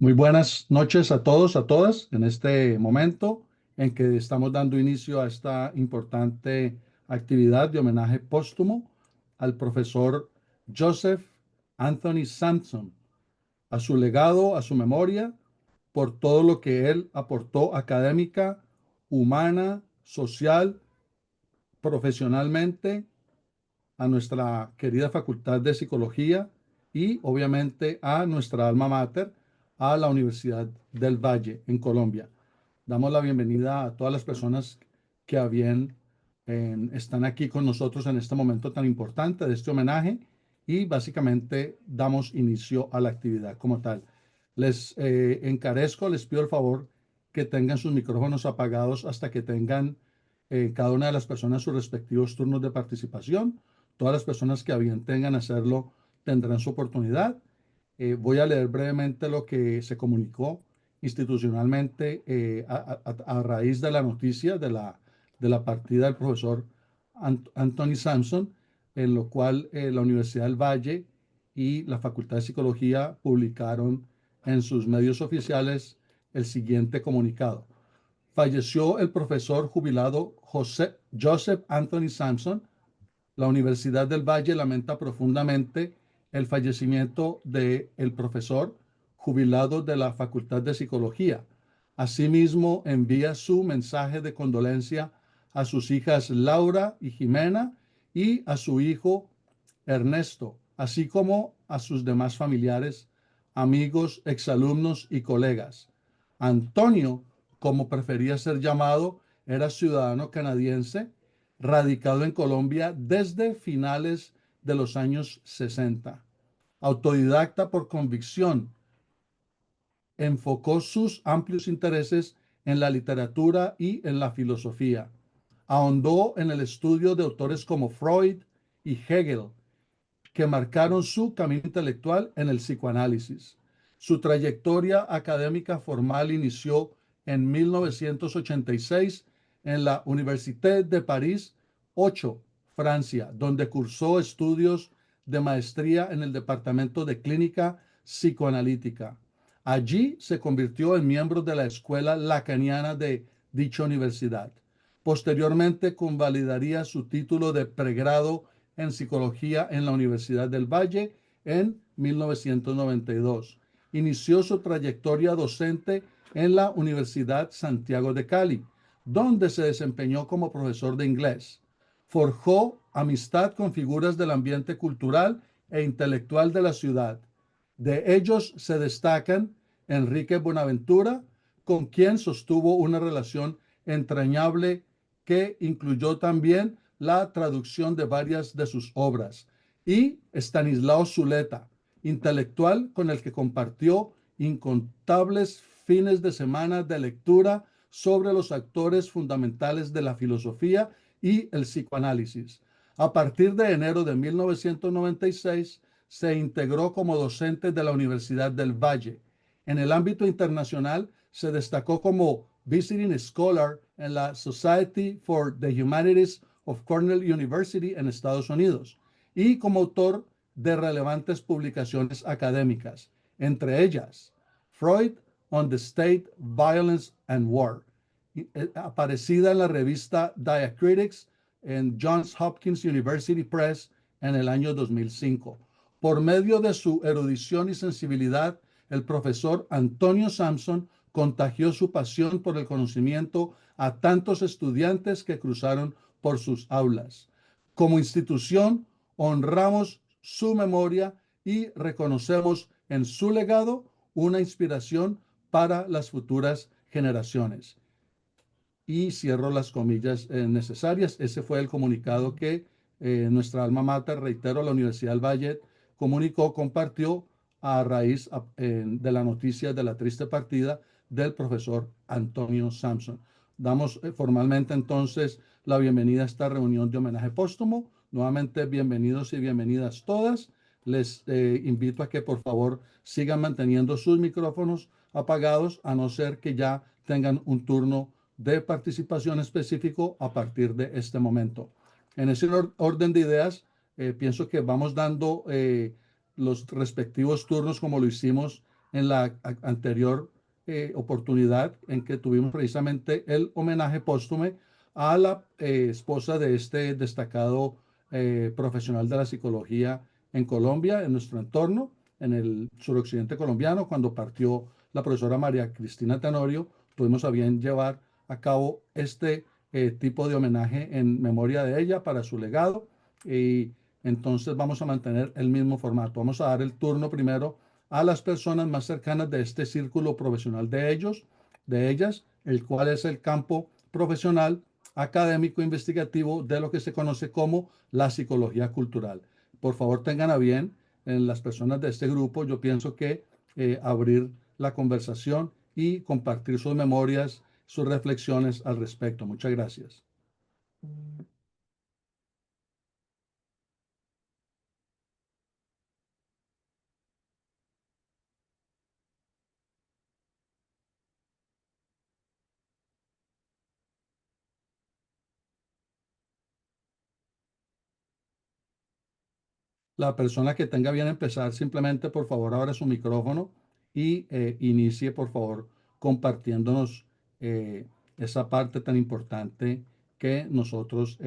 Muy buenas noches a todos, a todas, en este momento en que estamos dando inicio a esta importante actividad de homenaje póstumo al profesor Joseph Anthony Sampson, a su legado, a su memoria, por todo lo que él aportó académica, humana, social, profesionalmente a nuestra querida Facultad de Psicología y obviamente a nuestra alma mater, a la Universidad del Valle en Colombia. Damos la bienvenida a todas las personas que a bien están aquí con nosotros en este momento tan importante de este homenaje y básicamente damos inicio a la actividad como tal. Les encarezco, les pido el favor que tengan sus micrófonos apagados hasta que tengan cada una de las personas sus respectivos turnos de participación. Todas las personas que a bien tengan hacerlo tendrán su oportunidad. Voy a leer brevemente lo que se comunicó institucionalmente a raíz de la noticia de la partida del profesor Anthony Sampson, en lo cual la Universidad del Valle y la Facultad de Psicología publicaron en sus medios oficiales el siguiente comunicado. Falleció el profesor jubilado Joseph Anthony Sampson. La Universidad del Valle lamenta profundamente el fallecimiento del profesor jubilado de la Facultad de Psicología. Asimismo, envía su mensaje de condolencia a sus hijas Laura y Jimena y a su hijo Ernesto, así como a sus demás familiares, amigos, exalumnos y colegas. Antonio, como prefería ser llamado, era ciudadano canadiense radicado en Colombia desde finales de los años 60. Autodidacta por convicción, enfocó sus amplios intereses en la literatura y en la filosofía. Ahondó en el estudio de autores como Freud y Hegel, que marcaron su camino intelectual en el psicoanálisis. Su trayectoria académica formal inició en 1986 en la Université de París 8, Francia, donde cursó estudios de maestría en el Departamento de Clínica Psicoanalítica. Allí se convirtió en miembro de la Escuela Lacaniana de dicha universidad. Posteriormente convalidaría su título de pregrado en psicología en la Universidad del Valle en 1992. Inició su trayectoria docente en la Universidad Santiago de Cali, donde se desempeñó como profesor de inglés. Forjó amistad con figuras del ambiente cultural e intelectual de la ciudad. De ellos se destacan Enrique Buenaventura, con quien sostuvo una relación entrañable que incluyó también la traducción de varias de sus obras, y Estanislao Zuleta, intelectual con el que compartió incontables fines de semana de lectura sobre los actores fundamentales de la filosofía y el psicoanálisis. A partir de enero de 1996, se integró como docente de la Universidad del Valle. En el ámbito internacional, se destacó como Visiting Scholar en la Society for the Humanities of Cornell University en Estados Unidos y como autor de relevantes publicaciones académicas, entre ellas Freud on the State, Violence and War, aparecida en la revista Diacritics en Johns Hopkins University Press en el año 2005. Por medio de su erudición y sensibilidad, el profesor Antonio Sampson contagió su pasión por el conocimiento a tantos estudiantes que cruzaron por sus aulas. Como institución, honramos su memoria y reconocemos en su legado una inspiración para las futuras generaciones. Y cierro las comillas necesarias. Ese fue el comunicado que nuestra alma mater, reitero, la Universidad del Valle, comunicó, compartió a raíz de la noticia de la triste partida del profesor Antonio Sampson. Damos formalmente entonces la bienvenida a esta reunión de homenaje póstumo. Nuevamente, bienvenidos y bienvenidas todas. Les invito a que por favor sigan manteniendo sus micrófonos apagados, a no ser que ya tengan un turno de participación específico a partir de este momento. En ese orden de ideas, pienso que vamos dando los respectivos turnos como lo hicimos en la anterior oportunidad en que tuvimos precisamente el homenaje póstumo a la esposa de este destacado profesional de la psicología en Colombia, en nuestro entorno, en el suroccidente colombiano, cuando partió la profesora María Cristina Tenorio, tuvimos a bien llevar a cabo este tipo de homenaje en memoria de ella para su legado. Y entonces vamos a mantener el mismo formato. Vamos a dar el turno primero a las personas más cercanas de este círculo profesional de ellos, de ellas, el cual es el campo profesional, académico, investigativo de lo que se conoce como la psicología cultural. Por favor, tengan a bien en las personas de este grupo, yo pienso que abrir la conversación y compartir sus memorias, sus reflexiones al respecto. Muchas gracias. La persona que tenga bien empezar, simplemente por favor abra su micrófono y inicie por favor compartiéndonos esa parte tan importante que nosotros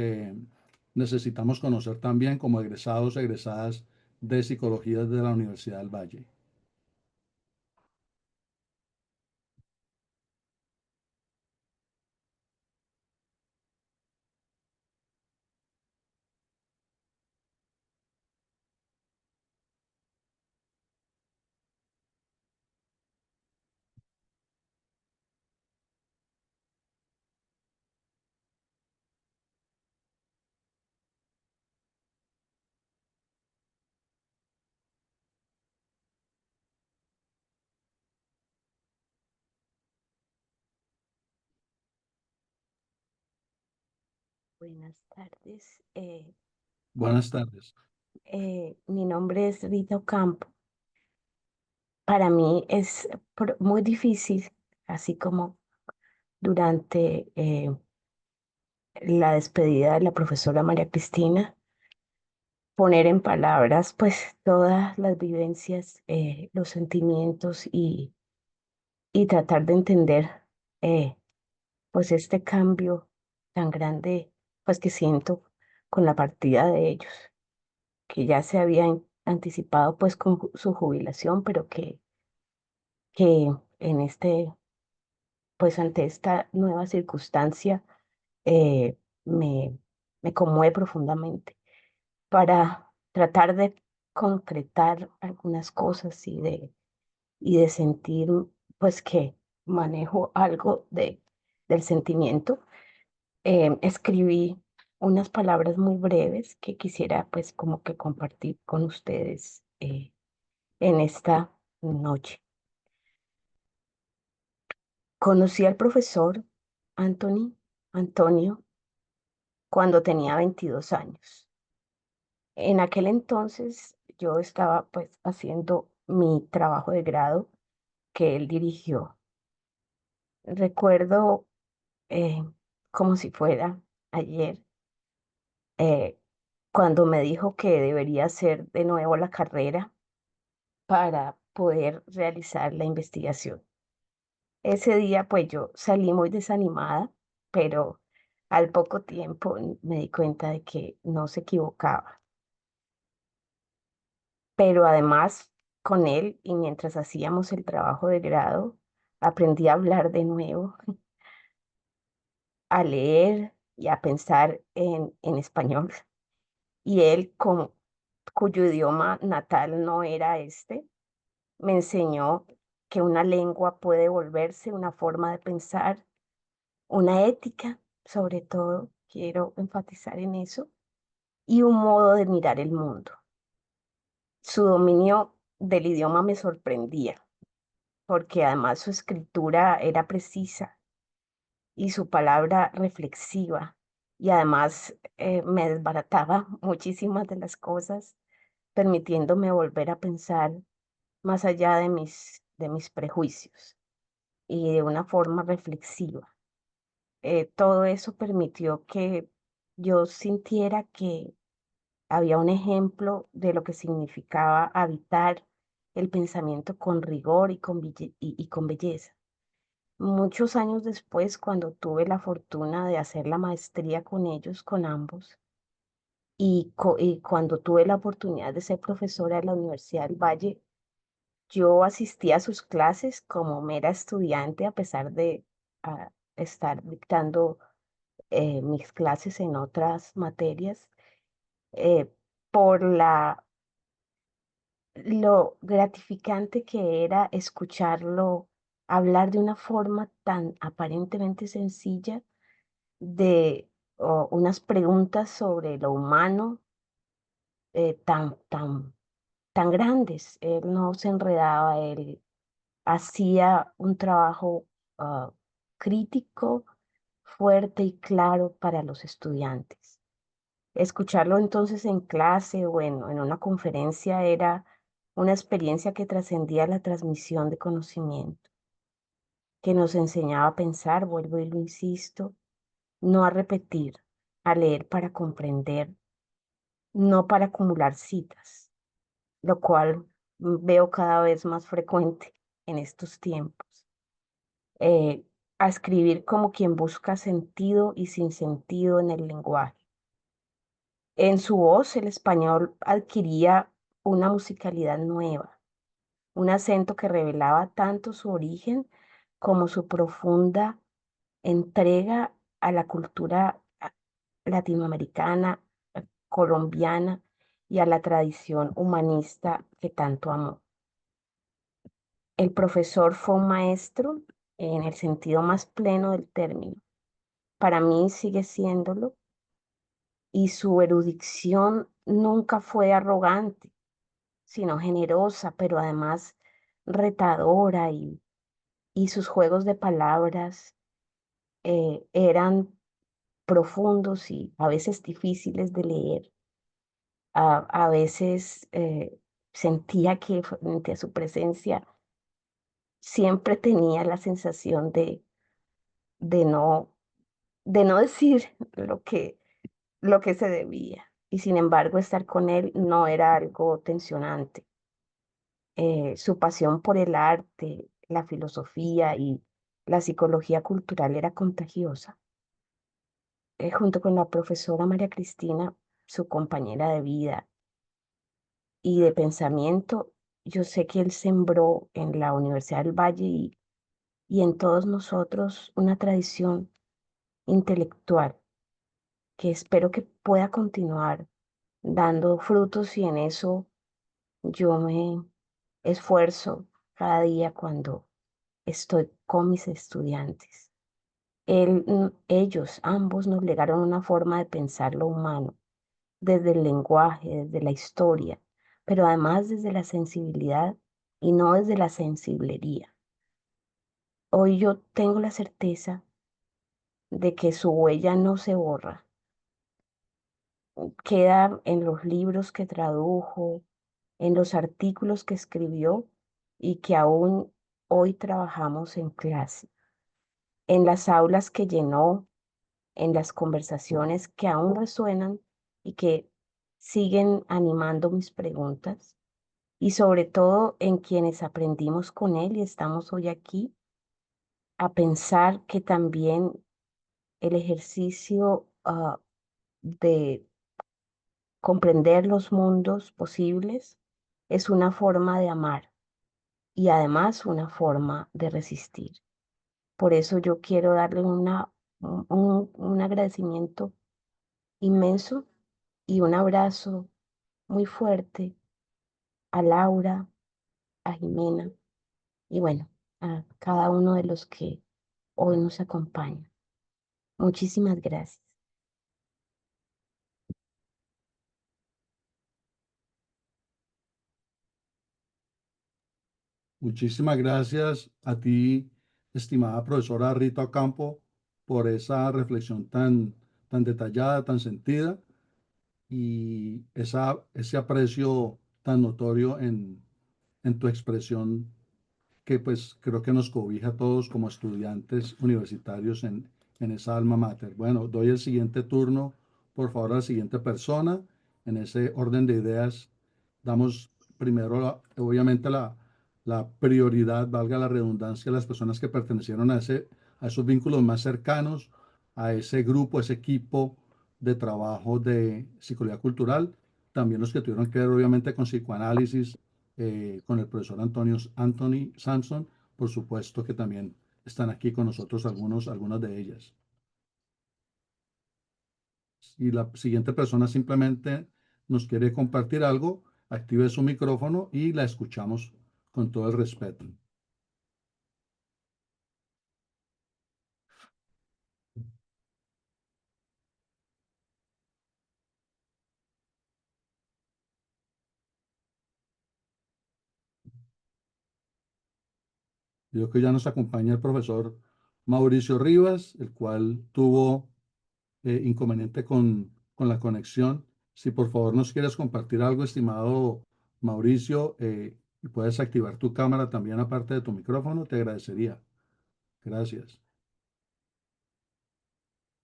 necesitamos conocer también como egresados, egresadas de psicología de la Universidad del Valle. Buenas tardes. Buenas tardes. Mi nombre es Rita Ocampo. Para mí es muy difícil, así como durante la despedida de la profesora María Cristina, poner en palabras pues todas las vivencias, los sentimientos y tratar de entender eh, pues este cambio tan grande pues que siento con la partida de ellos, que ya se había anticipado pues con su jubilación, pero que en pues ante esta nueva circunstancia, eh, me, me conmueve profundamente para tratar de concretar algunas cosas y de sentir pues que manejo algo del sentimiento. Escribí unas palabras muy breves que quisiera pues como que compartir con ustedes en esta noche. Conocí al profesor Antonio cuando tenía 22 años. En aquel entonces yo estaba pues haciendo mi trabajo de grado que él dirigió. Recuerdo eh, como si fuera ayer, eh, cuando me dijo que debería hacer de nuevo la carrera para poder realizar la investigación. Ese día pues yo salí muy desanimada, pero al poco tiempo me di cuenta de que no se equivocaba. Pero además con él y mientras hacíamos el trabajo de grado, aprendí a hablar de nuevo, a leer y a pensar en español. Y él, cuyo idioma natal no era este, me enseñó que una lengua puede volverse una forma de pensar, una ética, sobre todo, quiero enfatizar en eso, y un modo de mirar el mundo. Su dominio del idioma me sorprendía, porque además su escritura era precisa y su palabra reflexiva, y además me desbarataba muchísimas de las cosas, permitiéndome volver a pensar más allá de mis prejuicios y de una forma reflexiva. Todo eso permitió que yo sintiera que había un ejemplo de lo que significaba habitar el pensamiento con rigor y y con belleza. Muchos años después, cuando tuve la fortuna de hacer la maestría con ellos, con ambos, y cuando tuve la oportunidad de ser profesora de la Universidad del Valle, yo asistí a sus clases como mera estudiante, a pesar de estar dictando mis clases en otras materias, eh, por lo gratificante que era escucharlo hablar de una forma tan aparentemente sencilla de unas preguntas sobre lo humano tan grandes. Él no se enredaba, él hacía un trabajo ah, crítico, fuerte y claro para los estudiantes. Escucharlo entonces en clase o en una conferencia era una experiencia que trascendía la transmisión de conocimiento, que nos enseñaba a pensar, vuelvo y lo insisto, no a repetir, a leer para comprender, no para acumular citas, lo cual veo cada vez más frecuente en estos tiempos. eh, a escribir como quien busca sentido y sin sentido en el lenguaje. En su voz, el español adquiría una musicalidad nueva, un acento que revelaba tanto su origen como su profunda entrega a la cultura latinoamericana, colombiana y a la tradición humanista que tanto amó. El profesor fue un maestro en el sentido más pleno del término. Para mí sigue siéndolo, y su erudición nunca fue arrogante, sino generosa, pero además retadora, y sus juegos de palabras eran profundos y a veces difíciles de leer. A veces sentía que frente a su presencia siempre tenía la sensación de no, de no decir lo que se debía. Y sin embargo, estar con él no era algo tensionante. Su pasión por el arte, la filosofía y la psicología cultural era contagiosa. Junto con la profesora María Cristina, su compañera de vida y de pensamiento, yo sé que él sembró en la Universidad del Valle y en todos nosotros una tradición intelectual que espero que pueda continuar dando frutos, y en eso yo me esfuerzo cada día cuando estoy con mis estudiantes. Ellos, ambos, nos legaron una forma de pensar lo humano, desde el lenguaje, desde la historia, pero además desde la sensibilidad y no desde la sensiblería. Hoy yo tengo la certeza de que su huella no se borra, queda en los libros que tradujo, en los artículos que escribió y que aún hoy trabajamos en clase, en las aulas que llenó, en las conversaciones que aún resuenan y que siguen animando mis preguntas, y sobre todo en quienes aprendimos con él y estamos hoy aquí a pensar que también el ejercicio de comprender los mundos posibles es una forma de amar y además una forma de resistir. Por eso yo quiero darle un agradecimiento inmenso y un abrazo muy fuerte a Laura, a Jimena y bueno, a cada uno de los que hoy nos acompañan. Muchísimas gracias. Muchísimas gracias a ti, estimada profesora Rita Ocampo, por esa reflexión tan detallada, tan sentida y ese aprecio tan notorio en tu expresión que pues creo que nos cobija a todos como estudiantes universitarios en esa alma mater. Bueno, doy el siguiente turno, por favor, a la siguiente persona. En ese orden de ideas, damos primero, obviamente, la prioridad, valga la redundancia, a las personas que pertenecieron a esos vínculos más cercanos, a ese grupo, a ese equipo de trabajo de psicología cultural, también los que tuvieron que ver, obviamente, con psicoanálisis, con el profesor Anthony Sampson, por supuesto que también están aquí con nosotros algunas de ellas. Si la siguiente persona simplemente nos quiere compartir algo, active su micrófono y la escuchamos con todo el respeto. Creo que ya nos acompaña el profesor Mauricio Rivas, el cual tuvo inconveniente con la conexión. Si por favor nos quieres compartir algo, estimado Mauricio, y puedes activar tu cámara también aparte de tu micrófono, te agradecería. Gracias.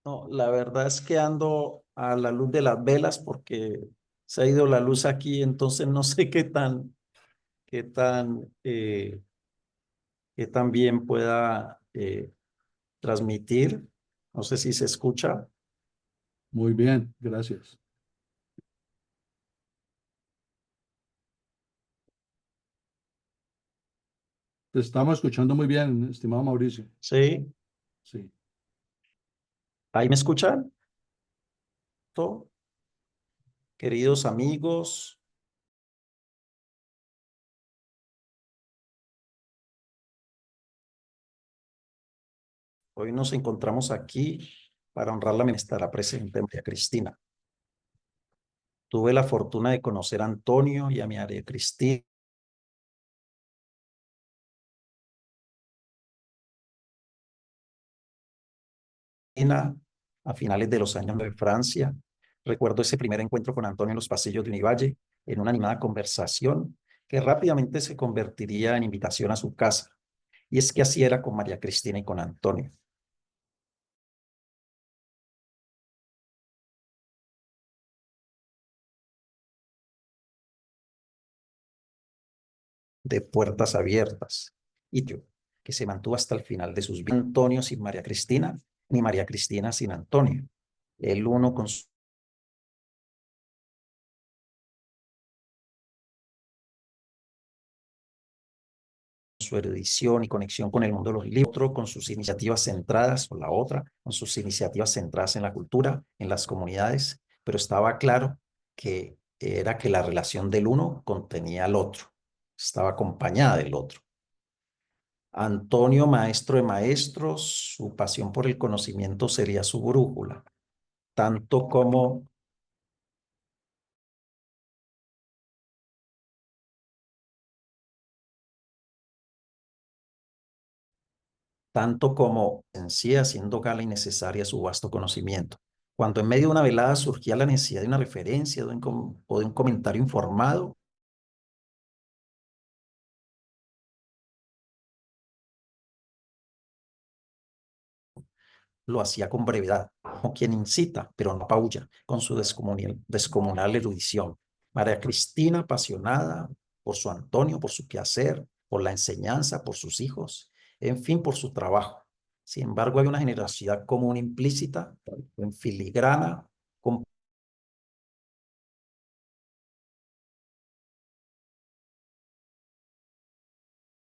No, la verdad es que ando a la luz de las velas porque se ha ido la luz aquí, entonces no sé qué tan, qué tan bien pueda transmitir. No sé si se escucha. Muy bien, gracias. Te estamos escuchando muy bien, estimado Mauricio. Sí, Sí. ahí me escuchan. ¿Todo? Queridos amigos, hoy nos encontramos aquí para honrar la memoria. Estará presente María Cristina. Tuve la fortuna de conocer a Antonio y a María Cristina a finales de los años de Francia. Recuerdo ese primer encuentro con Antonio en los pasillos de Univalle, en una animada conversación que rápidamente se convertiría en invitación a su casa. Y es que así era con María Cristina y con Antonio. De puertas abiertas. Y yo, que se mantuvo hasta el final de sus vidas. Antonio sin María Cristina, ni María Cristina sin Antonio. El uno con su erudición y conexión con el mundo de los libros, otro con sus iniciativas centradas, o la otra con sus iniciativas centradas en la cultura, en las comunidades, pero estaba claro que era que la relación del uno contenía al otro, estaba acompañada del otro. Antonio, maestro de maestros, su pasión por el conocimiento sería su brújula, tanto como en sí haciendo gala innecesaria su vasto conocimiento. Cuando en medio de una velada surgía la necesidad de una referencia o de un comentario informado, lo hacía con brevedad, como quien incita, pero no apabulla, con su descomunal erudición. María Cristina, apasionada por su Antonio, por su quehacer, por la enseñanza, por sus hijos, en fin, por su trabajo. Sin embargo, hay una generosidad común implícita, en filigrana,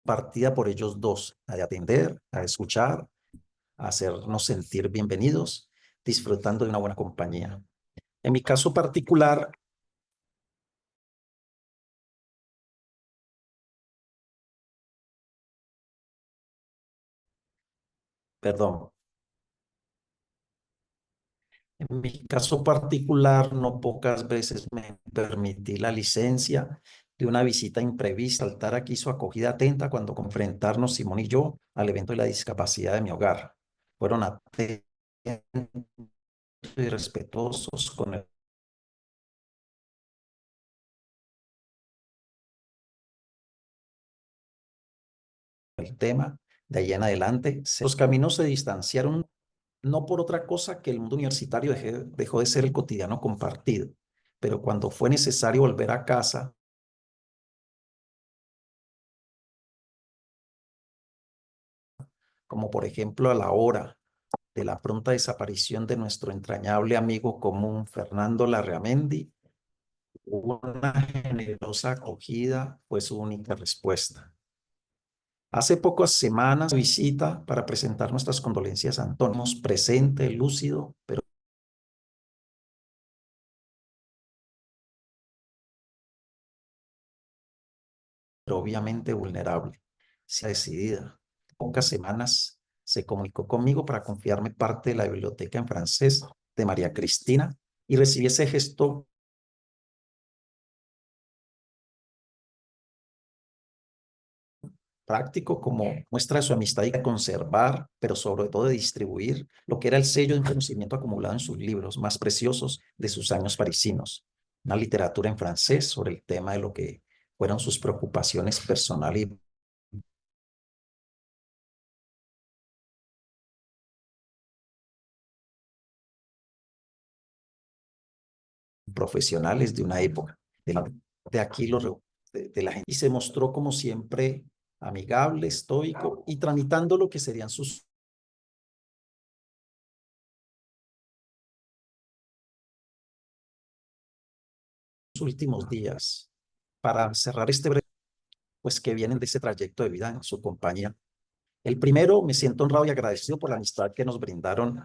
compartida por ellos dos, a de atender, a escuchar, a hacernos sentir bienvenidos, disfrutando de una buena compañía. En mi caso particular, perdón, en mi caso particular, no pocas veces me permití la licencia de una visita imprevista. Altara quiso acogida atenta cuando confrontarnos Simón y yo al evento de la discapacidad de mi hogar. Fueron atentos y respetuosos con el tema. De ahí en adelante, los caminos se distanciaron no por otra cosa que el mundo universitario dejó de ser el cotidiano compartido. Pero cuando fue necesario volver a casa, como por ejemplo a la hora de la pronta desaparición de nuestro entrañable amigo común Fernando Larramendi, una generosa acogida fue su única respuesta. Hace pocas semanas visita para presentar nuestras condolencias a Antonio, presente, lúcido, pero obviamente vulnerable. Se ha decidida. Pocas semanas se comunicó conmigo para confiarme parte de la biblioteca en francés de María Cristina y recibí ese gesto práctico como muestra de su amistad y de conservar, pero sobre todo de distribuir lo que era el sello de un conocimiento acumulado en sus libros más preciosos de sus años parisinos. Una literatura en francés sobre el tema de lo que fueron sus preocupaciones personales y profesionales de una época. De aquí de la gente. Y se mostró como siempre amigable, estoico y tramitando lo que serían sus últimos días. Para cerrar este breve, pues que vienen de ese trayecto de vida en su compañía. El primero, me siento honrado y agradecido por la amistad que nos brindaron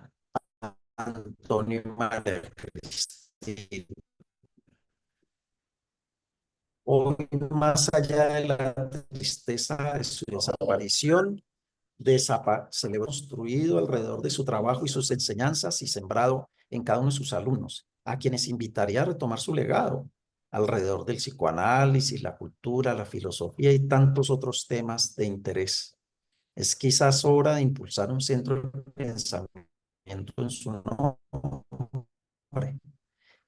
Antonio y María Cristina. Hoy, más allá de la tristeza de su desaparición, se le ha construido alrededor de su trabajo y sus enseñanzas y sembrado en cada uno de sus alumnos, a quienes invitaría a retomar su legado alrededor del psicoanálisis, la cultura, la filosofía y tantos otros temas de interés. Es quizás hora de impulsar un centro de pensamiento en su nombre.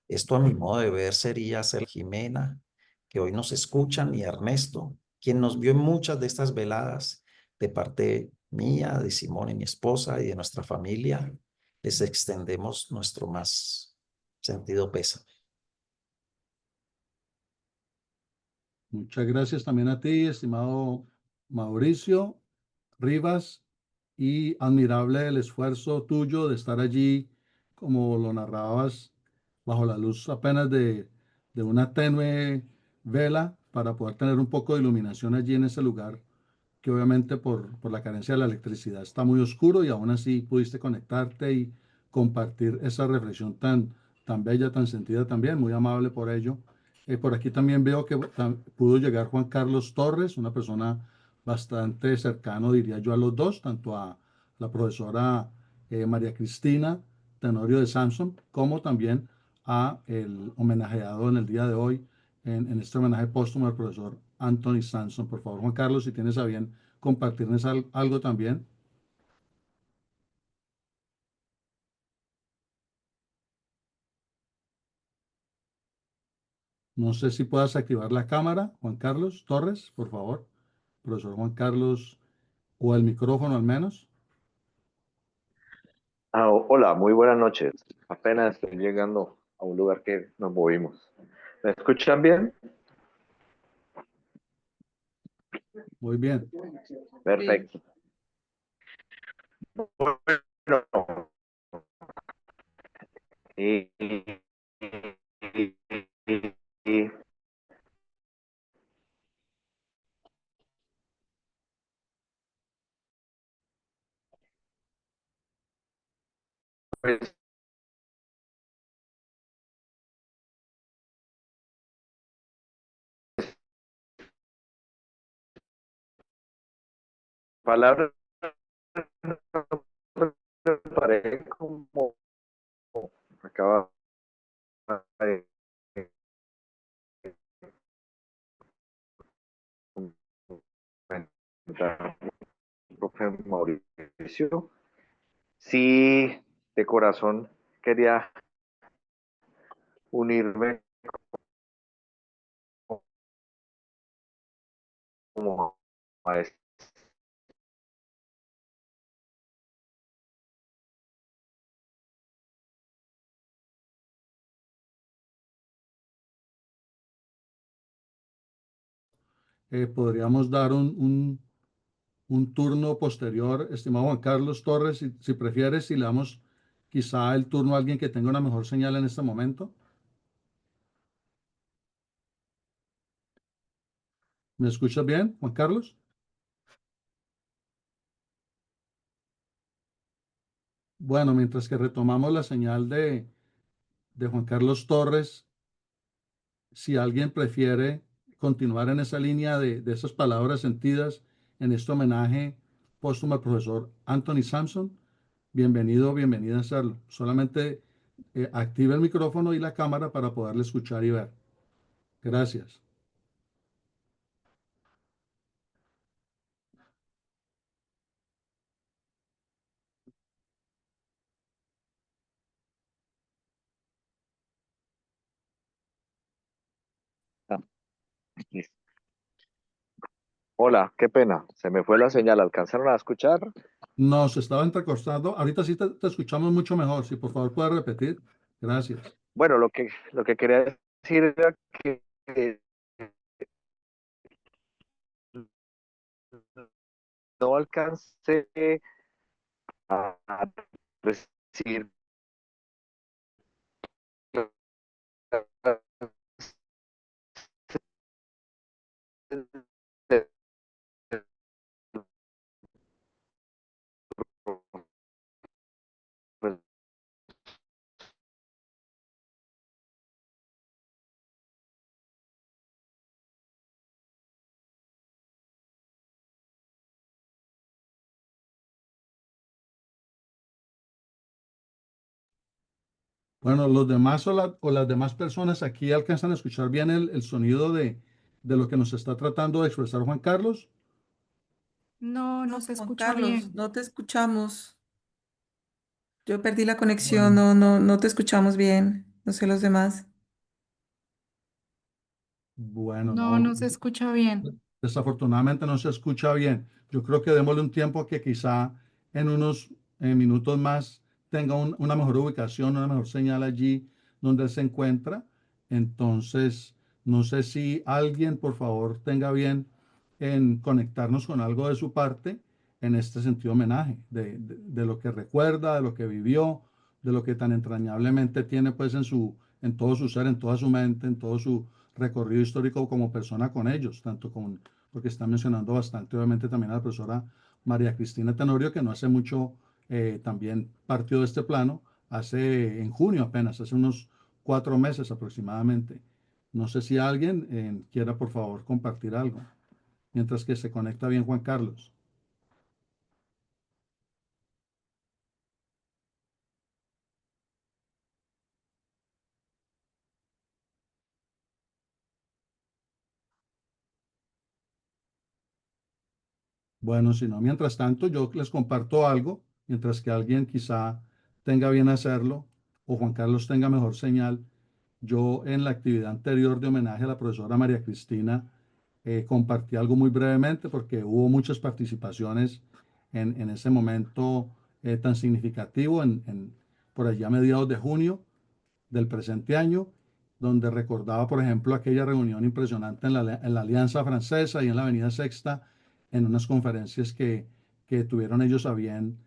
Esto a mi modo de ver sería ser Jimena, que hoy nos escuchan, y Ernesto, quien nos vio en muchas de estas veladas de parte mía, de Simón y mi esposa y de nuestra familia. Les extendemos nuestro más sentido pésame. Muchas gracias también a ti, estimado Mauricio Rivas, y admirable el esfuerzo tuyo de estar allí, como lo narrabas, bajo la luz apenas de una tenue vela para poder tener un poco de iluminación allí en ese lugar que obviamente por la carencia de la electricidad está muy oscuro y aún así pudiste conectarte y compartir esa reflexión tan bella, tan sentida también, muy amable por ello. Por aquí también veo que pudo llegar Juan Carlos Torres, una persona bastante cercano, diría yo, a los dos, tanto a la profesora María Cristina Tenorio de Samson, como también a el homenajeado en el día de hoy, en este homenaje póstumo al profesor Anthony Sanson. Por favor, Juan Carlos, si tienes a bien compartirnos algo también. No sé si puedas activar la cámara, Juan Carlos Torres, por favor. Profesor Juan Carlos, o el micrófono al menos. Hola, muy buenas noches. Apenas estoy llegando a un lugar que nos movimos. ¿Me escuchan bien? Muy bien. Perfecto. Bueno, y, y- y- pues, palabras preparé como acaba de comentar el profe Mauricio. Sí, de corazón quería unirme como maestro. Podríamos dar un turno posterior, estimado Juan Carlos Torres, si prefieres, si le damos quizá el turno a alguien que tenga una mejor señal en este momento. ¿Me escuchas bien, Juan Carlos? Bueno, mientras que retomamos la señal de Juan Carlos Torres, si alguien prefiere continuar en esa línea de esas palabras sentidas en este homenaje póstumo al profesor Anthony Sampson, bienvenido, bienvenida a hacerlo. Solamente active el micrófono y la cámara para poderle escuchar y ver. Gracias. Ah, listo. Hola, qué pena, se me fue la señal. ¿Alcanzaron a escuchar? Nos estaba entrecortando. Ahorita sí te escuchamos mucho mejor. Si por favor puedes repetir. Gracias. Bueno, lo que quería decir era que no alcancé a decir Bueno, los demás o las demás personas aquí alcanzan a escuchar bien el sonido de lo que nos está tratando de expresar Juan Carlos. No, no No, se Juan escucha Carlos, bien. no te escuchamos. Yo perdí la conexión, Bueno, no te escuchamos bien. No sé los demás. bueno, No, no. no se escucha bien. Desafortunadamente no se escucha bien. Yo creo que démosle un tiempo que quizá en unos minutos más tenga una mejor ubicación, una mejor señal allí donde él se encuentra. Entonces, no sé si alguien, por favor, tenga bien en conectarnos con algo de su parte en este sentido homenaje, de lo que recuerda, de lo que vivió, de lo que tan entrañablemente tiene pues en todo su ser, en toda su mente, en todo su recorrido histórico como persona con ellos, tanto con porque está mencionando bastante, obviamente, también a la profesora María Cristina Tenorio, que no hace mucho también partió de este plano, hace en junio apenas, hace unos 4 meses aproximadamente. No sé si alguien quiera, por favor, compartir algo, mientras que se conecta bien Juan Carlos. Bueno, si no, mientras tanto, yo les comparto algo, mientras que alguien quizá tenga bien hacerlo, o Juan Carlos tenga mejor señal. Yo en la actividad anterior de homenaje a la profesora María Cristina compartí algo muy brevemente porque hubo muchas participaciones en ese momento tan significativo por allá a mediados de junio del presente año, donde recordaba, por ejemplo, aquella reunión impresionante en la Alianza Francesa y en la Avenida Sexta, en unas conferencias que tuvieron ellos a bien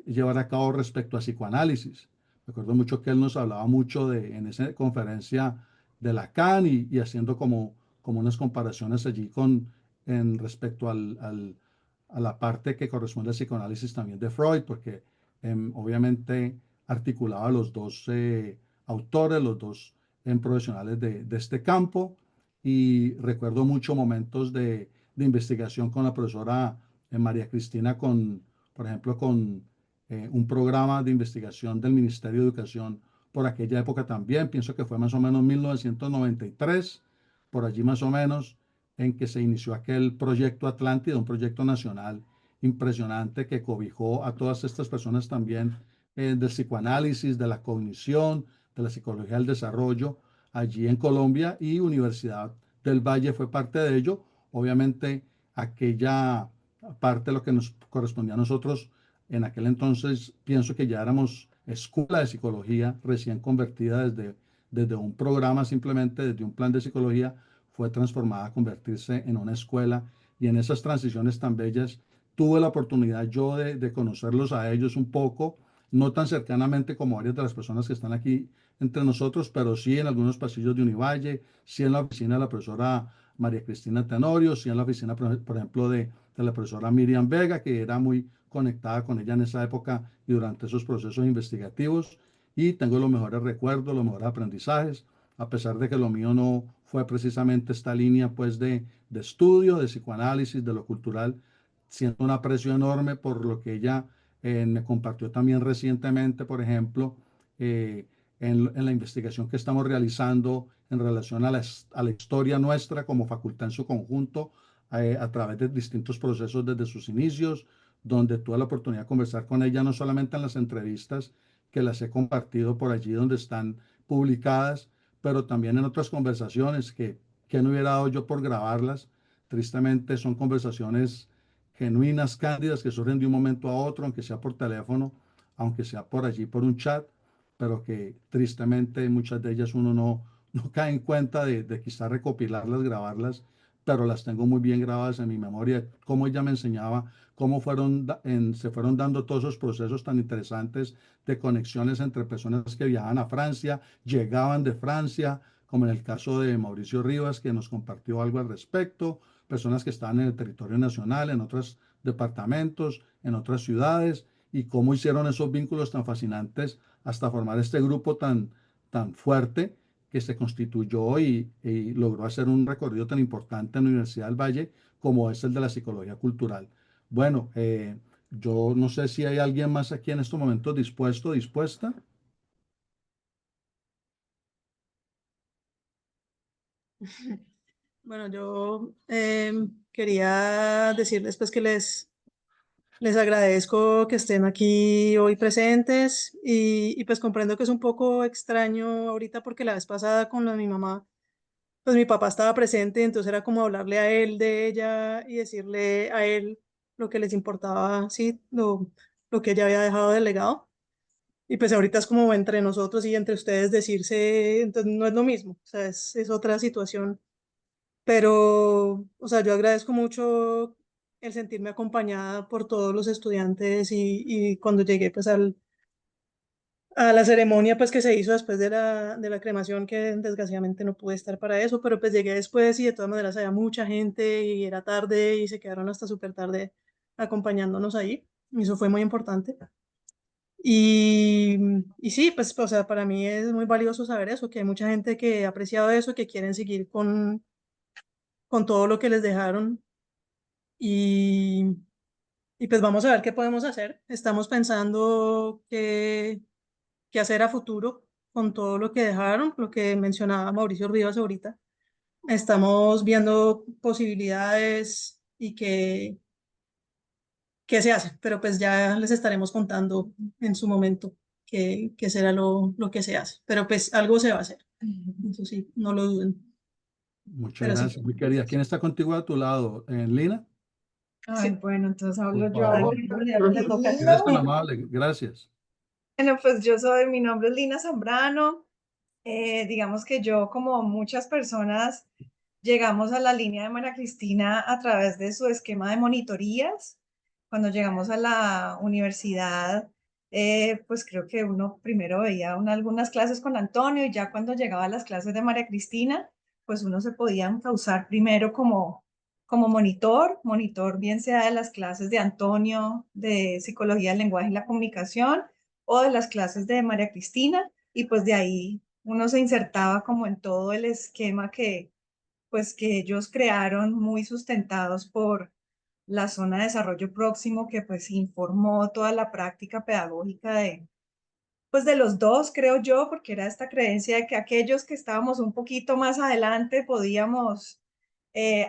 llevar a cabo respecto a psicoanálisis. Recuerdo mucho que él nos hablaba mucho en esa conferencia de Lacan y haciendo como unas comparaciones allí en respecto a la parte que corresponde al psicoanálisis también de Freud, porque obviamente articulaba los dos autores, los dos profesionales de este campo. Y recuerdo muchos momentos de investigación con la profesora María Cristina, por ejemplo, con un programa de investigación del Ministerio de Educación por aquella época también. Pienso que fue más o menos 1993, por allí más o menos, en que se inició aquel proyecto Atlántida, un proyecto nacional impresionante que cobijó a todas estas personas también del psicoanálisis, de la cognición, de la psicología del desarrollo, allí en Colombia, y Universidad del Valle fue parte de ello. Obviamente, aquella parte, lo que nos correspondía a nosotros en aquel entonces, pienso que ya éramos escuela de psicología recién convertida desde un programa, simplemente desde un plan de psicología, fue transformada a convertirse en una escuela, y en esas transiciones tan bellas tuve la oportunidad yo de conocerlos a ellos un poco, no tan cercanamente como varias de las personas que están aquí entre nosotros, pero sí en algunos pasillos de Univalle, sí en la oficina de la profesora María Cristina Tenorio, sí en la oficina, por ejemplo, de la profesora Miriam Vega, que era muy conectada con ella en esa época y durante esos procesos investigativos. Y tengo los mejores recuerdos, los mejores aprendizajes, a pesar de que lo mío no fue precisamente esta línea pues de estudio, de psicoanálisis, de lo cultural. Siento un aprecio enorme por lo que ella me compartió también recientemente, por ejemplo, eh, en la investigación que estamos realizando en relación a la historia nuestra como facultad en su conjunto, a través de distintos procesos desde sus inicios, donde tuve la oportunidad de conversar con ella, no solamente en las entrevistas que las he compartido por allí donde están publicadas, pero también en otras conversaciones que no hubiera dado yo por grabarlas. Tristemente son conversaciones genuinas, cándidas, que surgen de un momento a otro, aunque sea por teléfono, aunque sea por allí, por un chat, pero que tristemente muchas de ellas uno no cae en cuenta de quizá recopilarlas, grabarlas, pero las tengo muy bien grabadas en mi memoria, cómo ella me enseñaba, cómo se fueron dando todos esos procesos tan interesantes de conexiones entre personas que viajaban a Francia, llegaban de Francia, como en el caso de Mauricio Rivas, que nos compartió algo al respecto, personas que estaban en el territorio nacional, en otros departamentos, en otras ciudades, y cómo hicieron esos vínculos tan fascinantes hasta formar este grupo tan fuerte que se constituyó y logró hacer un recorrido tan importante en la Universidad del Valle como es el de la psicología cultural. Bueno, yo no sé si hay alguien más aquí en estos momentos dispuesto, dispuesta. Bueno, yo quería decirles pues que les agradezco que estén aquí hoy presentes y pues comprendo que es un poco extraño ahorita porque la vez pasada con lo de mi mamá, pues mi papá estaba presente, entonces era como hablarle a él de ella y decirle a él lo que les importaba, sí, lo que ella había dejado de legado. Y pues ahorita es como entre nosotros y entre ustedes decirse, entonces no es lo mismo, o sea, es otra situación. Pero, o sea, yo agradezco mucho el sentirme acompañada por todos los estudiantes y cuando llegué pues a la ceremonia pues que se hizo después de la cremación, que desgraciadamente no pude estar para eso, pero pues llegué después y de todas maneras había mucha gente y era tarde y se quedaron hasta súper tarde acompañándonos ahí. Y eso fue muy importante. Y, y sí, pues, o sea, para mí es muy valioso saber eso, que hay mucha gente que ha apreciado eso, que quieren seguir con todo lo que les dejaron. Y, y pues vamos a ver qué podemos hacer. Estamos pensando qué hacer a futuro con todo lo que dejaron, lo que mencionaba Mauricio Rivas ahorita. Estamos viendo posibilidades y qué se hace, pero pues ya les estaremos contando en su momento qué será lo que se hace. Pero pues algo se va a hacer. Eso sí, no lo duden. Muchas Pero sí. gracias, muy querida. ¿Quién está contigo a tu lado? Lina, Ay, Sí. bueno, entonces por hablo yo. favor. Le toca. Eres tan amable, gracias. Bueno, pues mi nombre es Lina Zambrano. Digamos que yo, como muchas personas, llegamos a la línea de María Cristina a través de su esquema de monitorías. Cuando llegamos a la universidad, pues creo que uno primero veía algunas clases con Antonio y ya cuando llegaba a las clases de María Cristina, pues uno se podía encauzar primero como monitor bien sea de las clases de Antonio, de Psicología del Lenguaje y la Comunicación, o de las clases de María Cristina, y pues de ahí uno se insertaba como en todo el esquema que ellos crearon, muy sustentados por la zona de desarrollo próximo, que pues informó toda la práctica pedagógica de los dos, creo yo, porque era esta creencia de que aquellos que estábamos un poquito más adelante podíamos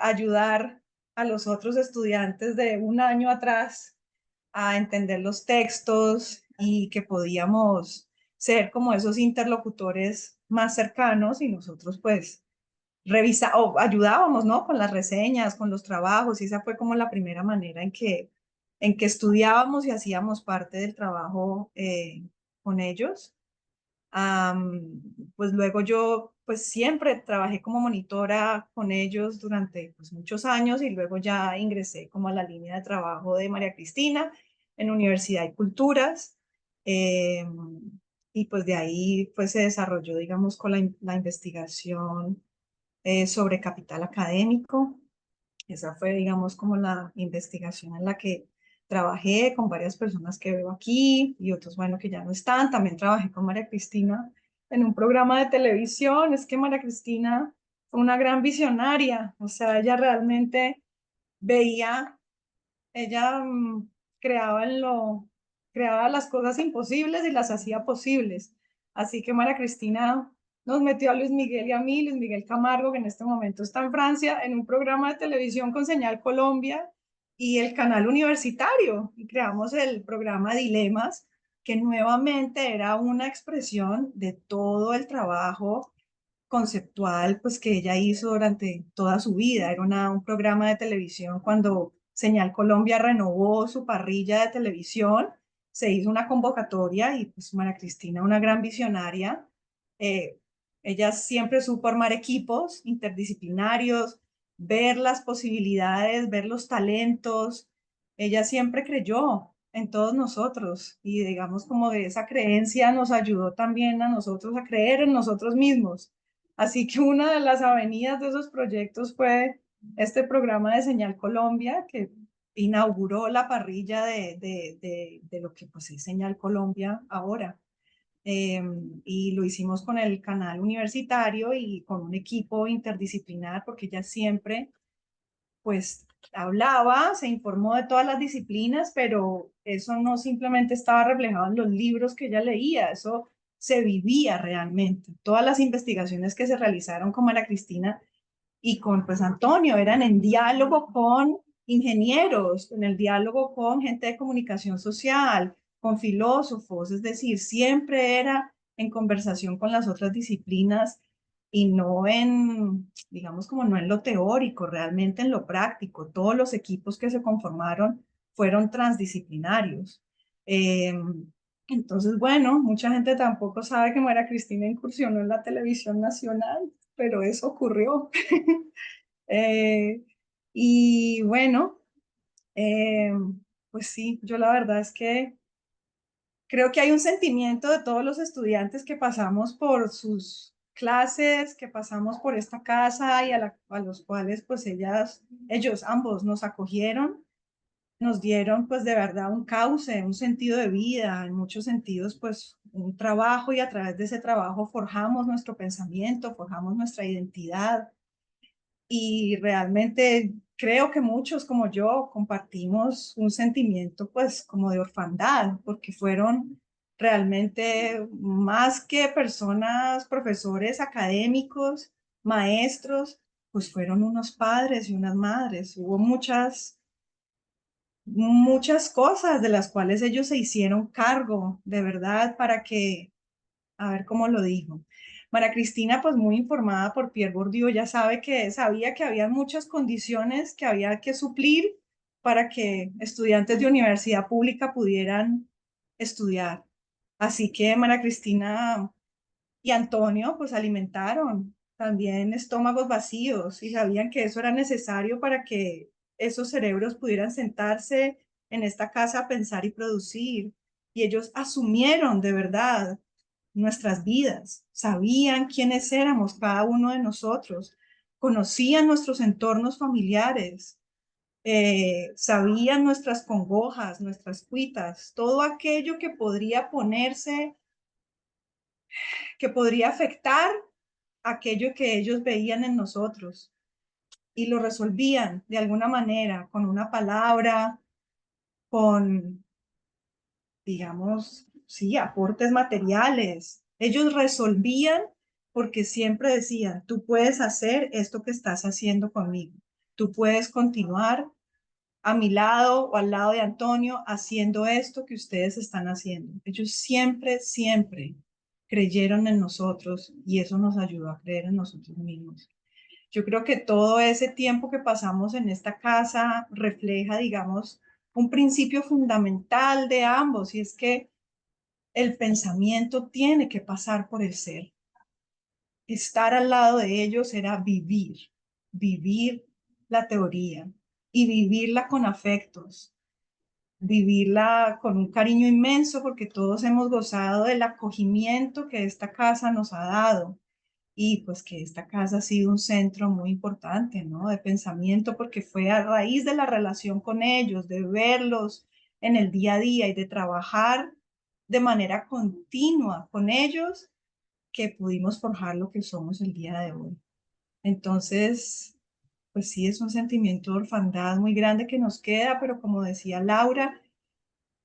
ayudar a los otros estudiantes de un año atrás a entender los textos y que podíamos ser como esos interlocutores más cercanos y nosotros pues o ayudábamos, ¿no? Con las reseñas, con los trabajos, y esa fue como la primera manera en que estudiábamos y hacíamos parte del trabajo con ellos. Pues luego yo pues siempre trabajé como monitora con ellos durante pues, muchos años y luego ya ingresé como a la línea de trabajo de María Cristina en Universidad y Culturas. Y pues de ahí pues se desarrolló, digamos, con la investigación sobre capital académico. Esa fue, digamos, como la investigación en la que trabajé con varias personas que veo aquí y otros, bueno, que ya no están. También trabajé con María Cristina en un programa de televisión. Es que María Cristina fue una gran visionaria, o sea, ella realmente veía, ella creaba creaba las cosas imposibles y las hacía posibles. Así que María Cristina nos metió a Luis Miguel y a mí, Luis Miguel Camargo, que en este momento está en Francia, en un programa de televisión con Señal Colombia y el canal universitario. Y creamos el programa Dilemas, que nuevamente era una expresión de todo el trabajo conceptual pues que ella hizo durante toda su vida. Era un programa de televisión cuando Señal Colombia renovó su parrilla de televisión, se hizo una convocatoria y pues María Cristina, una gran visionaria, eh, ella siempre supo armar equipos interdisciplinarios, ver las posibilidades, ver los talentos. Ella siempre creyó en todos nosotros y digamos como de esa creencia nos ayudó también a nosotros a creer en nosotros mismos. Así que una de las avenidas de esos proyectos fue este programa de Señal Colombia que inauguró la parrilla de lo que pues es Señal Colombia ahora. Y lo hicimos con el canal universitario y con un equipo interdisciplinar porque ella siempre pues hablaba, se informó de todas las disciplinas, pero eso no simplemente estaba reflejado en los libros que ella leía, eso se vivía realmente. Todas las investigaciones que se realizaron con María Cristina y con pues Antonio eran en diálogo con ingenieros, en el diálogo con gente de comunicación social, con filósofos, es decir, siempre era en conversación con las otras disciplinas y no en, digamos, como no en lo teórico, realmente en lo práctico. Todos los equipos que se conformaron fueron transdisciplinarios. Entonces, bueno, mucha gente tampoco sabe que María Cristina incursionó en la televisión nacional, pero eso ocurrió. Y bueno, eh, pues sí, yo la verdad es que creo que hay un sentimiento de todos los estudiantes que pasamos por sus clases, que pasamos por esta casa y a los cuales pues ellos ambos nos acogieron, nos dieron pues de verdad un cauce, un sentido de vida, en muchos sentidos pues un trabajo y a través de ese trabajo forjamos nuestro pensamiento, forjamos nuestra identidad y realmente creo que muchos como yo compartimos un sentimiento pues como de orfandad, porque fueron realmente más que personas, profesores académicos, maestros, pues fueron unos padres y unas madres. Hubo muchas cosas de las cuales ellos se hicieron cargo, de verdad, para que, a ver cómo lo digo. María Cristina, pues muy informada por Pierre Bourdieu, ya sabía que había muchas condiciones que había que suplir para que estudiantes de universidad pública pudieran estudiar. Así que María Cristina y Antonio, pues alimentaron también estómagos vacíos y sabían que eso era necesario para que esos cerebros pudieran sentarse en esta casa a pensar y producir. Y ellos asumieron de verdad nuestras vidas, sabían quiénes éramos cada uno de nosotros, conocían nuestros entornos familiares, sabían nuestras congojas, nuestras cuitas, todo aquello que podría ponerse, que podría afectar aquello que ellos veían en nosotros y lo resolvían de alguna manera, con una palabra, con, digamos, sí, aportes materiales. Ellos resolvían porque siempre decían, tú puedes hacer esto que estás haciendo conmigo, tú puedes continuar a mi lado o al lado de Antonio haciendo esto que ustedes están haciendo. Ellos siempre, siempre creyeron en nosotros y eso nos ayudó a creer en nosotros mismos. Yo creo que todo ese tiempo que pasamos en esta casa refleja, digamos, un principio fundamental de ambos y es que el pensamiento tiene que pasar por el ser. Estar al lado de ellos era vivir la teoría y vivirla con afectos, vivirla con un cariño inmenso porque todos hemos gozado del acogimiento que esta casa nos ha dado y pues que esta casa ha sido un centro muy importante, ¿no? De pensamiento porque fue a raíz de la relación con ellos, de verlos en el día a día y de trabajar de manera continua con ellos que pudimos forjar lo que somos el día de hoy. Entonces, pues sí, es un sentimiento de orfandad muy grande que nos queda, pero como decía Laura,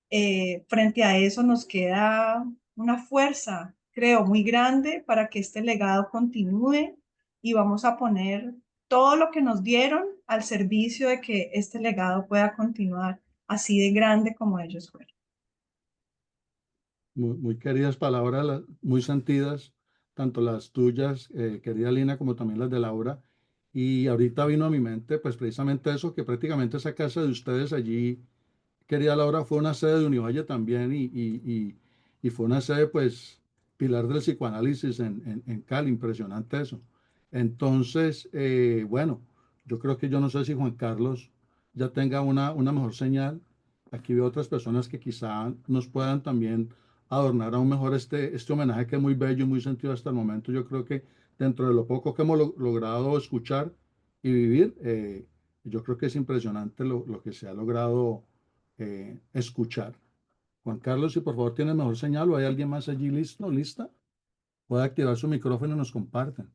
frente a eso nos queda una fuerza, creo, muy grande para que este legado continúe y vamos a poner todo lo que nos dieron al servicio de que este legado pueda continuar así de grande como ellos fueron. Muy queridas palabras, muy sentidas, tanto las tuyas, querida Lina, como también las de Laura. Y ahorita vino a mi mente, pues precisamente eso, que prácticamente esa casa de ustedes allí, querida Laura, fue una sede de Univalle también y fue una sede, pues, pilar del psicoanálisis en Cali, impresionante eso. Entonces, bueno, yo creo que yo no sé si Juan Carlos ya tenga una mejor señal. Aquí veo otras personas que quizá nos puedan también adornar aún mejor este homenaje que es muy bello y muy sentido hasta el momento. Yo creo que dentro de lo poco que hemos logrado escuchar y vivir, yo creo que es impresionante lo que se ha logrado escuchar. Juan Carlos, si por favor tiene mejor señal o hay alguien más allí listo, lista, puede activar su micrófono y nos comparten.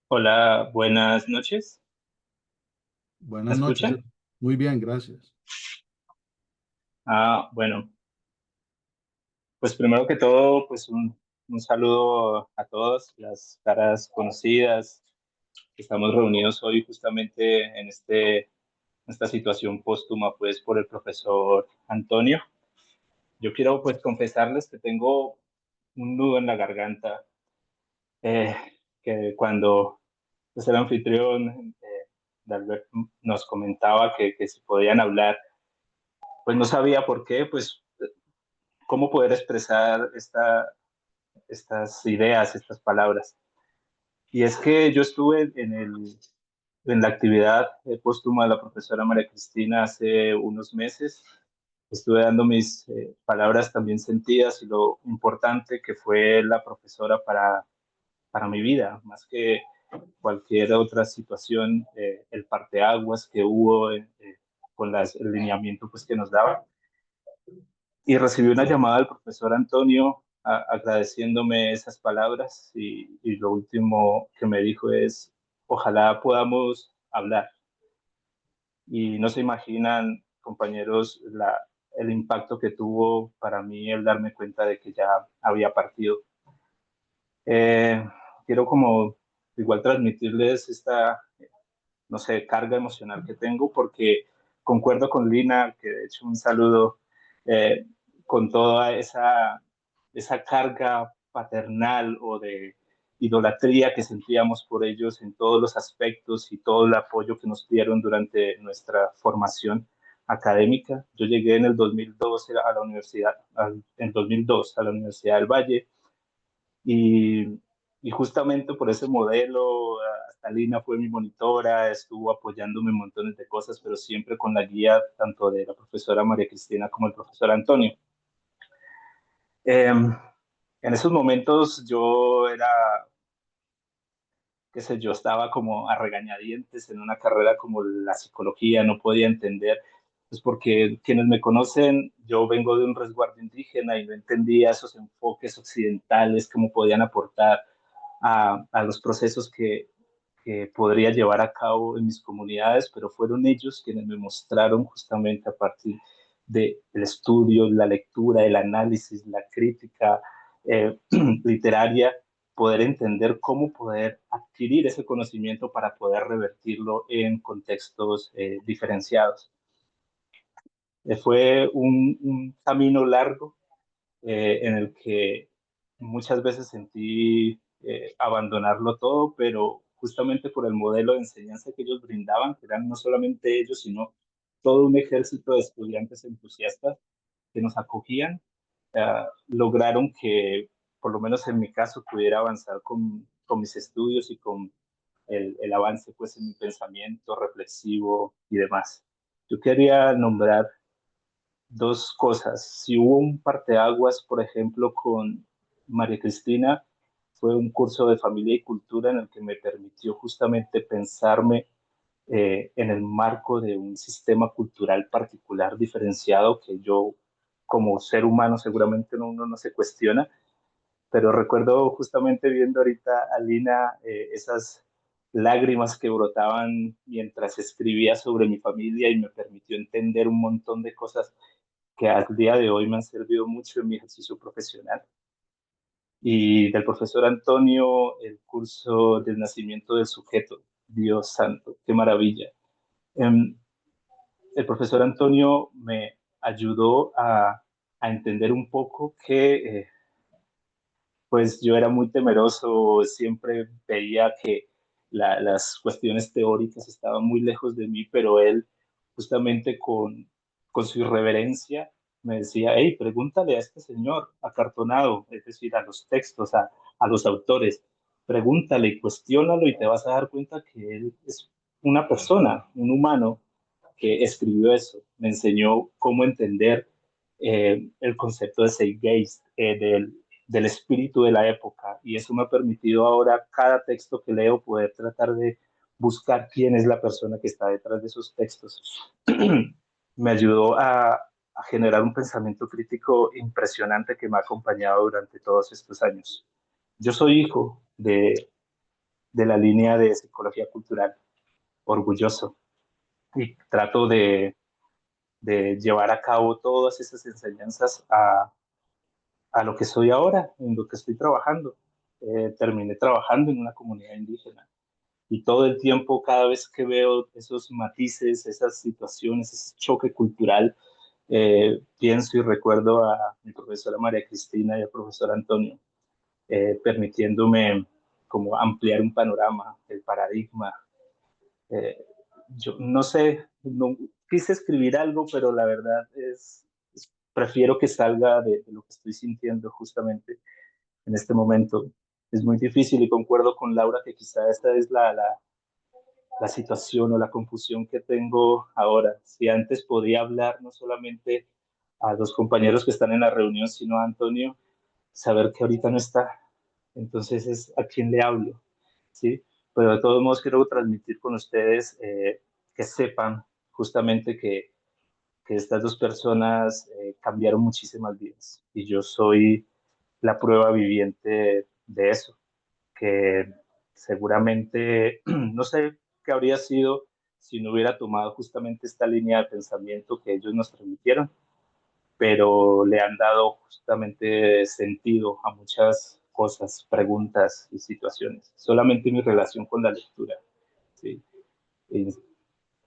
Hola, buenas noches. ¿Me Buenas noches. escuchan? Muy bien, gracias. Bueno, pues primero que todo, pues un saludo a todos, las caras conocidas. Estamos reunidos hoy justamente en esta situación póstuma, pues, por el profesor Antonio. Yo quiero, pues, confesarles que tengo un nudo en la garganta, eh, que cuando pues, el anfitrión, Dalbert, nos comentaba que si podían hablar, pues no sabía por qué, pues cómo poder expresar estas ideas, estas palabras. Y es que yo estuve en la actividad póstuma de la profesora María Cristina hace unos meses. Estuve dando mis palabras también sentidas y lo importante que fue la profesora para mi vida, más que cualquier otra situación, el parteaguas que hubo con el lineamiento pues, que nos daba. Y recibí una llamada del profesor Antonio agradeciéndome esas palabras y lo último que me dijo es, ojalá podamos hablar. Y no se imaginan, compañeros, el impacto que tuvo para mí el darme cuenta de que ya había partido. Quiero como igual transmitirles esta, no sé, carga emocional que tengo porque concuerdo con Lina, que de hecho un saludo, eh, con toda esa carga paternal o de idolatría que sentíamos por ellos en todos los aspectos y todo el apoyo que nos dieron durante nuestra formación académica. Yo llegué en el 2012 a la universidad, en 2002 a la Universidad del Valle y, y justamente por ese modelo, hasta Lina fue mi monitora, estuvo apoyándome en montones de cosas, pero siempre con la guía tanto de la profesora María Cristina como el profesor Antonio. En esos momentos yo era, qué sé yo, estaba como a regañadientes en una carrera como la psicología, no podía entender, pues porque quienes me conocen, yo vengo de un resguardo indígena y no entendía esos enfoques occidentales, cómo podían aportar a los procesos que podría llevar a cabo en mis comunidades, pero fueron ellos quienes me mostraron justamente a partir del estudio, la lectura, el análisis, la crítica literaria, poder entender cómo poder adquirir ese conocimiento para poder revertirlo en contextos diferenciados. Fue un camino largo en el que muchas veces sentí abandonarlo todo, pero justamente por el modelo de enseñanza que ellos brindaban, que eran no solamente ellos, sino todo un ejército de estudiantes entusiastas que nos acogían, lograron que, por lo menos en mi caso, pudiera avanzar con mis estudios y con el avance pues en mi pensamiento reflexivo y demás. Yo quería nombrar dos cosas. Si hubo un parteaguas, por ejemplo, con María Cristina, fue un curso de familia y cultura en el que me permitió justamente pensarme en el marco de un sistema cultural particular diferenciado que yo como ser humano seguramente uno no se cuestiona, pero recuerdo justamente viendo ahorita a Lina esas lágrimas que brotaban mientras escribía sobre mi familia y me permitió entender un montón de cosas que al día de hoy me han servido mucho en mi ejercicio profesional. Y del profesor Antonio, el curso del nacimiento del sujeto, Dios santo, qué maravilla. El profesor Antonio me ayudó a entender un poco que pues yo era muy temeroso, siempre veía que las cuestiones teóricas estaban muy lejos de mí, pero él justamente con su irreverencia me decía, hey, pregúntale a este señor acartonado, es decir, a los textos, a los autores, pregúntale, cuestiónalo y te vas a dar cuenta que él es una persona, un humano que escribió eso. Me enseñó cómo entender el concepto de Zeitgeist, del espíritu de la época, y eso me ha permitido ahora cada texto que leo poder tratar de buscar quién es la persona que está detrás de esos textos. Me ayudó a generar un pensamiento crítico impresionante que me ha acompañado durante todos estos años. Yo soy hijo de la línea de psicología cultural, orgulloso, y trato de llevar a cabo todas esas enseñanzas a lo que soy ahora, en lo que estoy trabajando. Terminé trabajando en una comunidad indígena y todo el tiempo, cada vez que veo esos matices, esas situaciones, ese choque cultural, pienso y recuerdo a mi profesora María Cristina y al profesor Antonio, permitiéndome como ampliar un panorama, el paradigma. Yo no sé, no, quise escribir algo, pero la verdad prefiero que salga de lo que estoy sintiendo justamente en este momento. Es muy difícil y concuerdo con Laura que quizá esta es la situación o la confusión que tengo ahora. Si antes podía hablar no solamente a los compañeros que están en la reunión, sino a Antonio, saber que ahorita no está. Entonces es a quién le hablo, ¿sí? Pero de todos modos quiero transmitir con ustedes que sepan justamente que estas dos personas cambiaron muchísimas vidas y yo soy la prueba viviente de eso, que seguramente no sé qué habría sido si no hubiera tomado justamente esta línea de pensamiento que ellos nos transmitieron, pero le han dado justamente sentido a muchas cosas, preguntas y situaciones. Solamente mi relación con la lectura, ¿sí? Y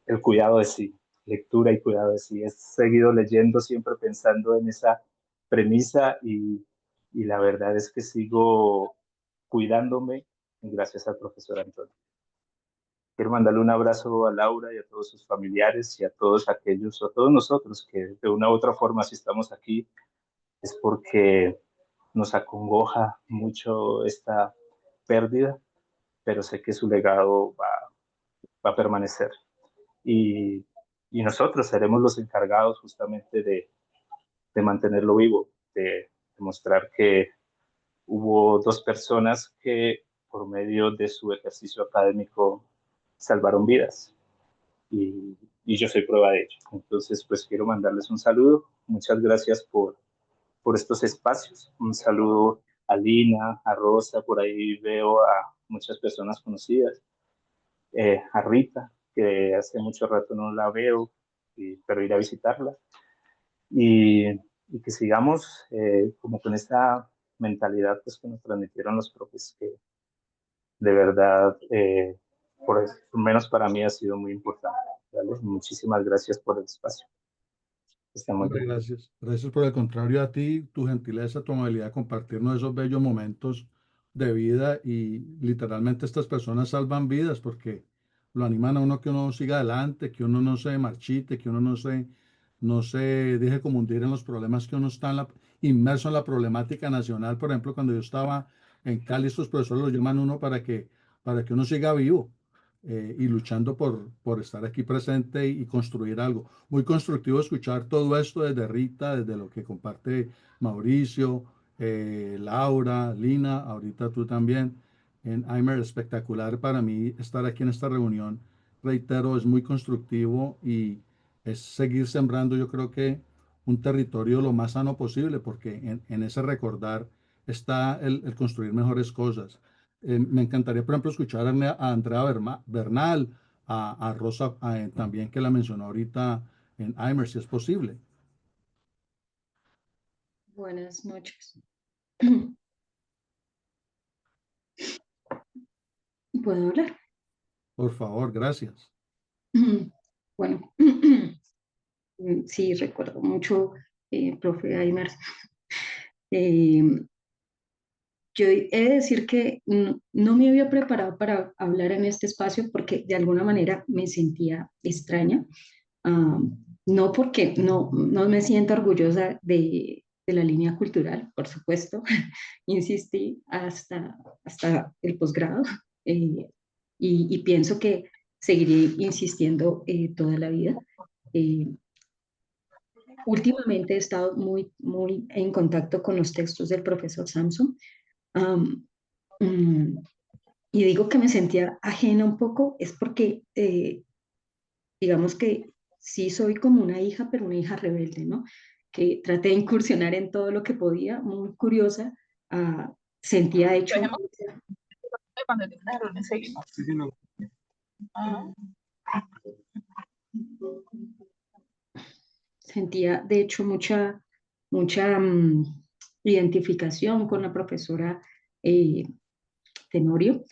el cuidado de sí, lectura y cuidado de sí. He seguido leyendo, siempre pensando en esa premisa y la verdad es que sigo cuidándome gracias al profesor Antonio. Quiero mandarle un abrazo a Laura y a todos sus familiares y a todos aquellos, a todos nosotros que de una u otra forma si estamos aquí es porque nos acongoja mucho esta pérdida, pero sé que su legado va a permanecer. Y, y nosotros seremos los encargados justamente de mantenerlo vivo, de demostrar que hubo dos personas que por medio de su ejercicio académico salvaron vidas y yo soy prueba de ello. Entonces, pues quiero mandarles un saludo. Muchas gracias por estos espacios. Un saludo a Lina, a Rosa, por ahí veo a muchas personas conocidas, a Rita, que hace mucho rato no la veo, pero ir a visitarla. Y que sigamos como con esta mentalidad pues, que nos transmitieron los profes, que de verdad, por lo menos para mí ha sido muy importante. ¿Vale? Muchísimas gracias por el espacio. Está muy bien. Gracias. Gracias por el contrario a ti, tu gentileza, tu amabilidad de compartirnos esos bellos momentos de vida y literalmente estas personas salvan vidas porque lo animan a uno que uno siga adelante, que uno no se marchite, que uno no se deje como hundir en los problemas que uno está inmerso en la problemática nacional. Por ejemplo, cuando yo estaba en Cali, estos profesores lo llaman uno para que uno siga vivo y luchando por estar aquí presente y construir algo. Muy constructivo escuchar todo esto desde Rita, desde lo que comparte Mauricio, Laura, Lina, ahorita tú también. En Aimer, espectacular para mí estar aquí en esta reunión. Reitero, es muy constructivo y es seguir sembrando, yo creo que un territorio lo más sano posible, porque en ese recordar está el construir mejores cosas. Me encantaría, por ejemplo, escuchar a Andrea Bernal, a Rosa también, que la mencionó ahorita en Aimer, si es posible. Buenas noches. ¿Puedo hablar? Por favor, gracias. Bueno, sí, recuerdo mucho, profe Aymar. Yo he de decir que no me había preparado para hablar en este espacio porque de alguna manera me sentía extraña. Ah, no porque no me siento orgullosa de la línea cultural, por supuesto. Insistí hasta el posgrado y pienso que seguiré insistiendo toda la vida. Eh, Últimamente he estado muy en contacto con los textos del profesor Samson. Am, mm, y digo que me sentía ajena un poco, es porque digamos que sí soy como una hija, pero una hija rebelde, ¿no? Que traté de incursionar en todo lo que podía, muy curiosa. Sentía, de hecho, Cuando terminaron, seguimos. sentía, de hecho, mucha identificación con la profesora Tenorio.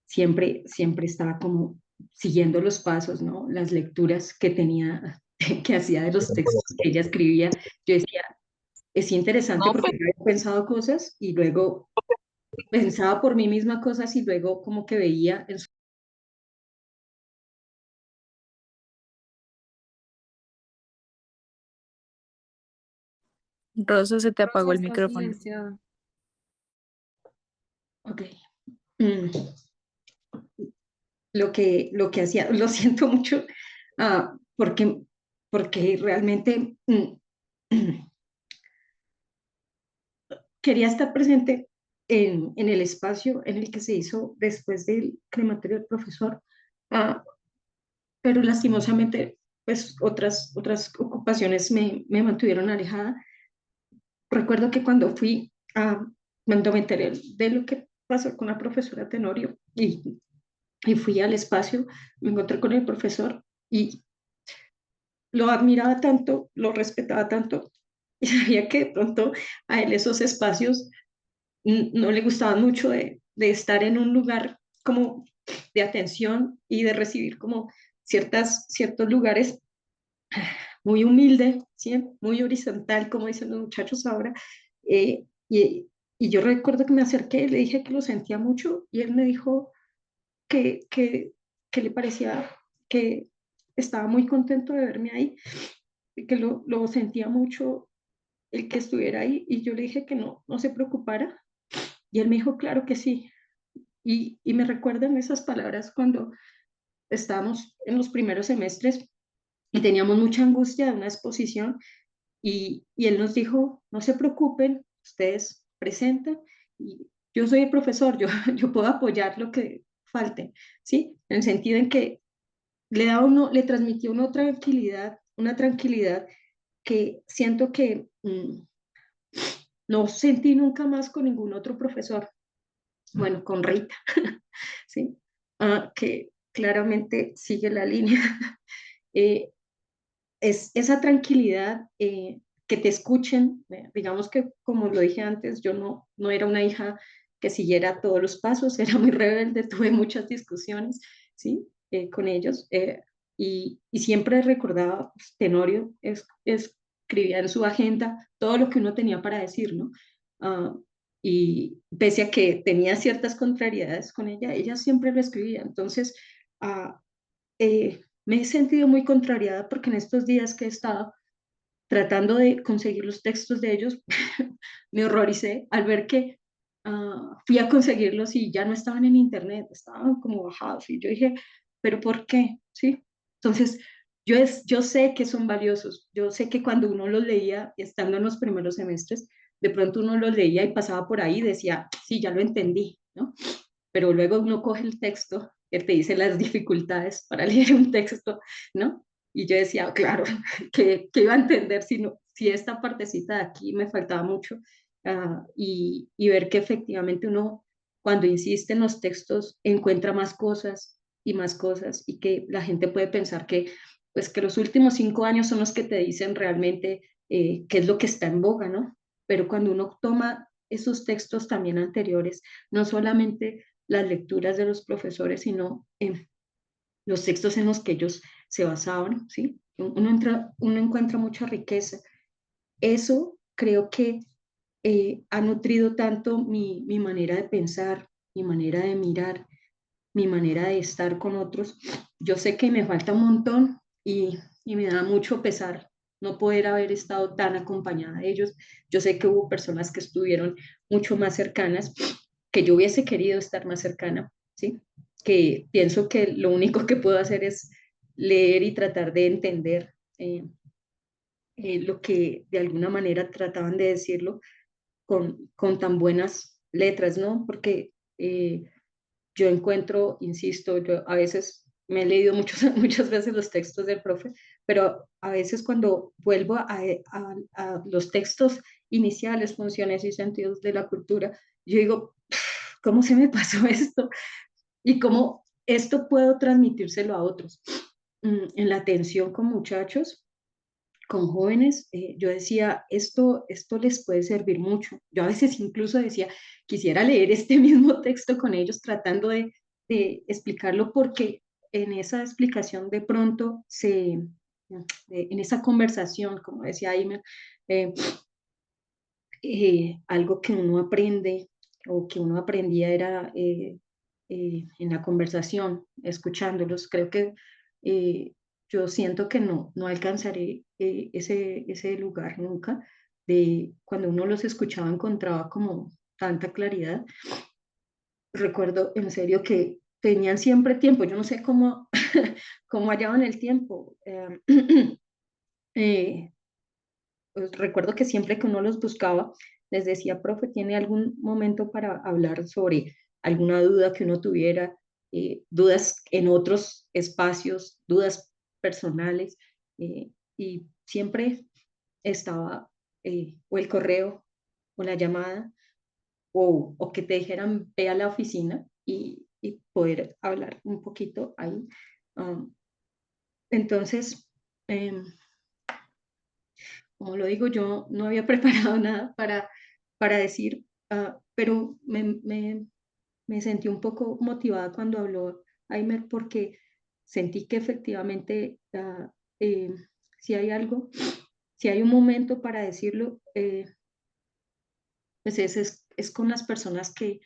Siempre estaba como siguiendo los pasos, ¿no? Las lecturas que tenía, que hacía de los textos que ella escribía. Yo decía, es interesante No, porque pues, yo había pensado cosas y luego pensaba por mí misma cosas y luego como que veía en su... Rosa, se te apagó Rosa, el está micrófono. silenciada. Ok. Mm. Lo que hacía, lo siento mucho, porque realmente quería estar presente en el espacio en el que se hizo después del crematorio del profesor, ah, pero lastimosamente pues otras ocupaciones me mantuvieron alejada. Recuerdo que cuando me enteré de lo que pasó con la profesora Tenorio y fui al espacio, me encontré con el profesor y lo admiraba tanto, lo respetaba tanto y sabía que de pronto a él esos espacios no le gustaban mucho de estar en un lugar como de atención y de recibir como ciertos lugares muy humilde, ¿sí? Muy horizontal, como dicen los muchachos ahora. Eh, y, y yo recuerdo que me acerqué, le dije que lo sentía mucho y él me dijo que, que, que le parecía que estaba muy contento de verme ahí, que lo sentía mucho el que estuviera ahí y yo le dije que no se preocupara y él me dijo, claro que sí. Y me recuerdan esas palabras cuando estábamos en los primeros semestres y teníamos mucha angustia de una exposición y él nos dijo, no se preocupen, ustedes presenten y yo soy el profesor, yo puedo apoyar lo que falte, ¿sí? En el sentido en que le transmitió una tranquilidad que siento que no sentí nunca más con ningún otro profesor, bueno, con Rita, ¿sí? Que claramente sigue la línea. Eh, es esa tranquilidad, que te escuchen, digamos que como lo dije antes, yo no era una hija que siguiera todos los pasos, era muy rebelde, tuve muchas discusiones, ¿sí? Con ellos y siempre recordaba, pues, Tenorio escribía en su agenda todo lo que uno tenía para decir, ¿no? Ah, y pese a que tenía ciertas contrariedades con ella, ella siempre lo escribía, entonces me he sentido muy contrariada porque en estos días que he estado tratando de conseguir los textos de ellos, me horroricé al ver que fui a conseguirlos y ya no estaban en internet, estaban como bajados. Y yo dije, ¿pero por qué? ¿Sí? Entonces, yo sé que son valiosos. Yo sé que cuando uno los leía, estando en los primeros semestres, de pronto uno los leía y pasaba por ahí y decía, sí, ya lo entendí, ¿no? Pero luego uno coge el texto que te dice las dificultades para leer un texto, ¿no? Y yo decía, claro, que iba a entender si, no, si esta partecita de aquí me faltaba mucho, y ver que efectivamente uno, cuando insiste en los textos, encuentra más cosas, y que la gente puede pensar que, pues, que los últimos 5 años son los que te dicen realmente qué es lo que está en boga, ¿no? Pero cuando uno toma esos textos también anteriores, no solamente las lecturas de los profesores, sino los textos en los que ellos se basaban, ¿sí? Uno encuentra mucha riqueza. Eso creo que ha nutrido tanto mi manera de pensar, mi manera de mirar, mi manera de estar con otros. Yo sé que me falta un montón y me da mucho pesar no poder haber estado tan acompañada de ellos. Yo sé que hubo personas que estuvieron mucho más cercanas, que yo hubiese querido estar más cercana, ¿sí? Que pienso que lo único que puedo hacer es leer y tratar de entender lo que de alguna manera trataban de decirlo con tan buenas letras, ¿no? Porque yo encuentro, insisto, yo a veces me he leído muchas veces los textos del profe, pero a veces cuando vuelvo a los textos iniciales, funciones y sentidos de la cultura, yo digo, ¿cómo se me pasó esto? Y cómo esto puedo transmitírselo a otros. En la atención con muchachos, con jóvenes, yo decía, esto les puede servir mucho. Yo a veces incluso decía, quisiera leer este mismo texto con ellos tratando de explicarlo, porque en esa explicación de pronto en esa conversación, como decía Aimer, eh, algo que uno aprende o que uno aprendía era en la conversación, escuchándolos. Creo que yo siento que no alcanzaré ese lugar nunca, de cuando uno los escuchaba encontraba como tanta claridad. Recuerdo en serio que tenían siempre tiempo, yo no sé cómo, cómo hallaban el tiempo. Eh, pues recuerdo que siempre que uno los buscaba, les decía, profe, ¿tiene algún momento para hablar sobre alguna duda que uno tuviera, dudas en otros espacios, dudas personales? Y siempre estaba o el correo o la llamada o que te dijeran, ve a la oficina y poder hablar un poquito ahí. Um, entonces, eh, como lo digo, yo no había preparado nada para decir, pero me sentí un poco motivada cuando habló Aimer, porque sentí que efectivamente eh, si hay algo, si hay un momento para decirlo, pues es con las personas que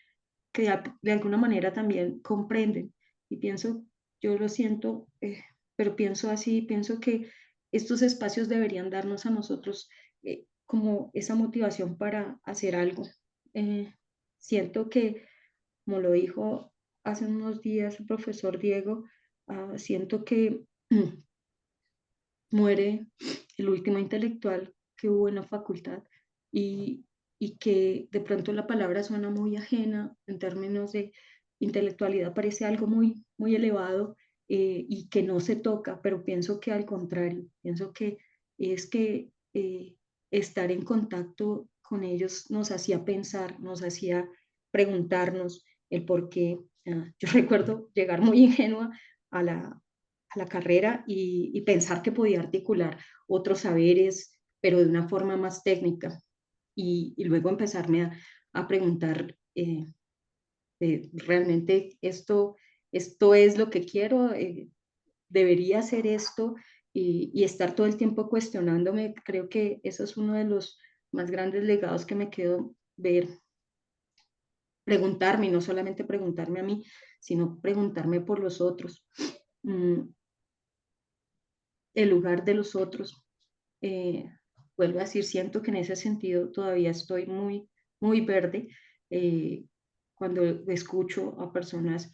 de alguna manera también comprenden. Y pienso, yo lo siento, pero pienso así, pienso que estos espacios deberían darnos a nosotros como esa motivación para hacer algo. Siento que, como lo dijo hace unos días el profesor Diego, siento que muere el último intelectual que hubo en la facultad, y, y que de pronto la palabra suena muy ajena en términos de intelectualidad, parece algo muy elevado, y que no se toca, pero pienso que al contrario, pienso que es que estar en contacto con ellos nos hacía pensar, nos hacía preguntarnos el por qué. Yo recuerdo llegar muy ingenua a la carrera y pensar que podía articular otros saberes, pero de una forma más técnica. Y luego empezarme a preguntar, ¿realmente esto es lo que quiero? ¿Debería hacer esto? Y estar todo el tiempo cuestionándome, creo que eso es uno de los más grandes legados que me quedo ver. Preguntarme, y no solamente preguntarme a mí, sino preguntarme por los otros. el lugar de los otros. Eh, Vuelvo a decir, siento que en ese sentido todavía estoy muy, muy verde cuando escucho a personas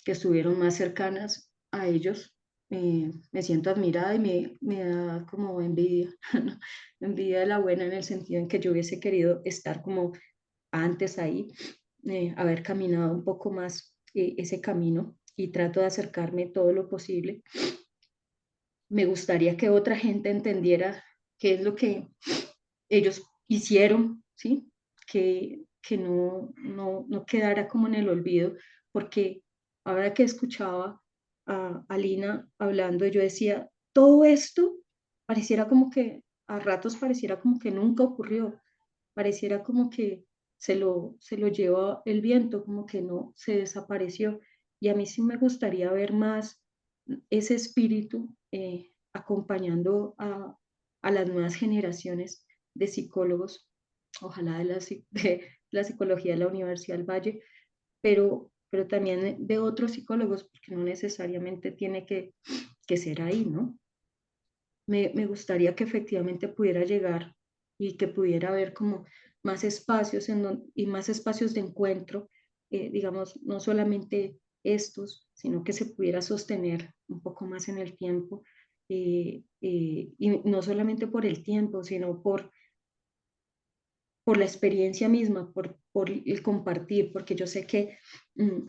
que estuvieron más cercanas a ellos. Me siento admirada y me da como envidia, ¿no? Envidia de la buena en el sentido en que yo hubiese querido estar como antes ahí, haber caminado un poco más ese camino y trato de acercarme todo lo posible. Me gustaría que otra gente entendiera qué es lo que ellos hicieron, ¿sí? Que no quedara como en el olvido, porque ahora que escuchaba a Lina hablando, yo decía, todo esto pareciera como que, a ratos pareciera como que nunca ocurrió, pareciera como que se lo llevó el viento, como que no se desapareció. Y a mí sí me gustaría ver más ese espíritu acompañando a las nuevas generaciones de psicólogos, ojalá de la psicología de la Universidad del Valle, pero también de otros psicólogos, porque no necesariamente tiene que ser ahí, ¿no? Me gustaría que efectivamente pudiera llegar y que pudiera haber como más espacios y más espacios de encuentro, digamos, no solamente estos, sino que se pudiera sostener un poco más en el tiempo, y no solamente por el tiempo, sino por la experiencia misma, por el compartir, porque yo sé que mm,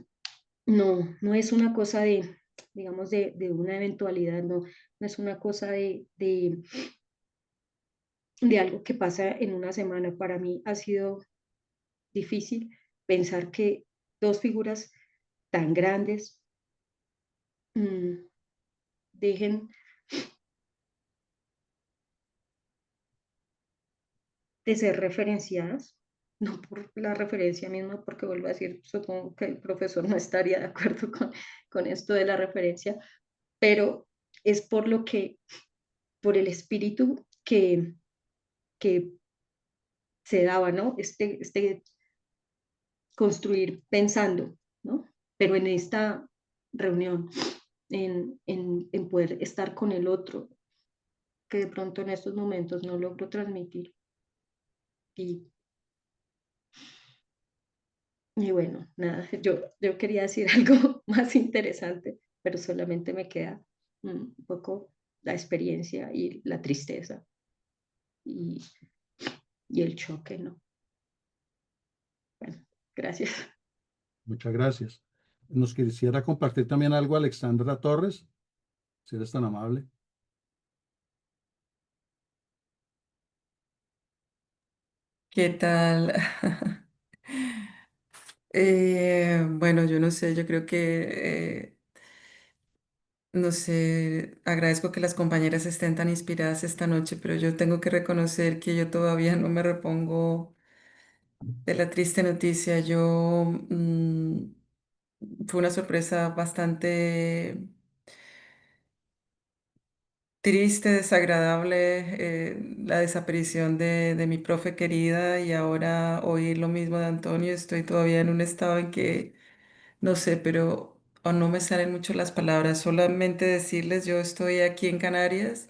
no es una cosa de, digamos, de una eventualidad, no es una cosa de algo que pasa en una semana. Para mí ha sido difícil pensar que dos figuras tan grandes mm, dejen de ser referenciadas, no por la referencia misma, porque vuelvo a decir, supongo que el profesor no estaría de acuerdo con esto de la referencia, pero es por el espíritu que se daba, ¿no? Este construir pensando, ¿no? Pero en esta reunión, en poder estar con el otro, que de pronto en estos momentos no logro transmitir. Y, y bueno, nada, yo quería decir algo más interesante, pero solamente me queda un poco la experiencia y la tristeza y, y el choque, ¿no? Bueno, gracias. Muchas gracias. Nos quisiera compartir también algo Alexandra Torres, si eres tan amable. ¿Qué tal? Bueno, yo no sé, yo creo que, no sé, agradezco que las compañeras estén tan inspiradas esta noche, pero yo tengo que reconocer que yo todavía no me repongo de la triste noticia. Fue una sorpresa bastante triste, desagradable, la desaparición de mi profe querida y ahora oír lo mismo de Antonio. Estoy todavía en un estado en que no sé, pero o no me salen mucho las palabras. Solamente decirles, yo estoy aquí en Canarias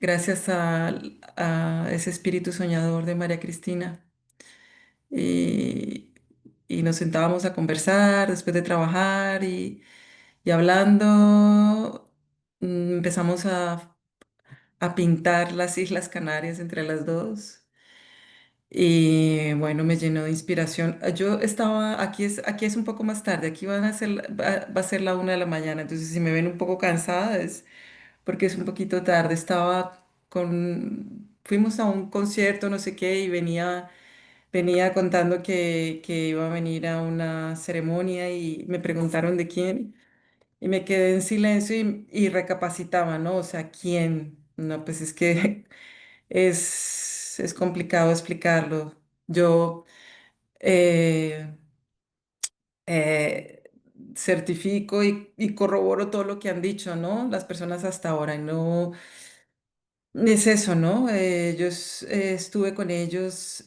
gracias a ese espíritu soñador de María Cristina. Y, y nos sentábamos a conversar después de trabajar y hablando, empezamos a pintar las Islas Canarias entre las dos. Y bueno, me llenó de inspiración. Yo estaba, aquí es un poco más tarde, aquí van a ser, va a ser la 1 de la mañana, entonces si me ven un poco cansada es porque es un poquito tarde. Fuimos a un concierto, no sé qué, y venía contando que iba a venir a una ceremonia y me preguntaron de quién. Y me quedé en silencio y recapacitaba, ¿no? O sea, ¿quién? No, pues es que es complicado explicarlo. Yo eh, eh, certifico y corroboro todo lo que han dicho, ¿no? Las personas hasta ahora. Y no, es eso, ¿no? Estuve con ellos,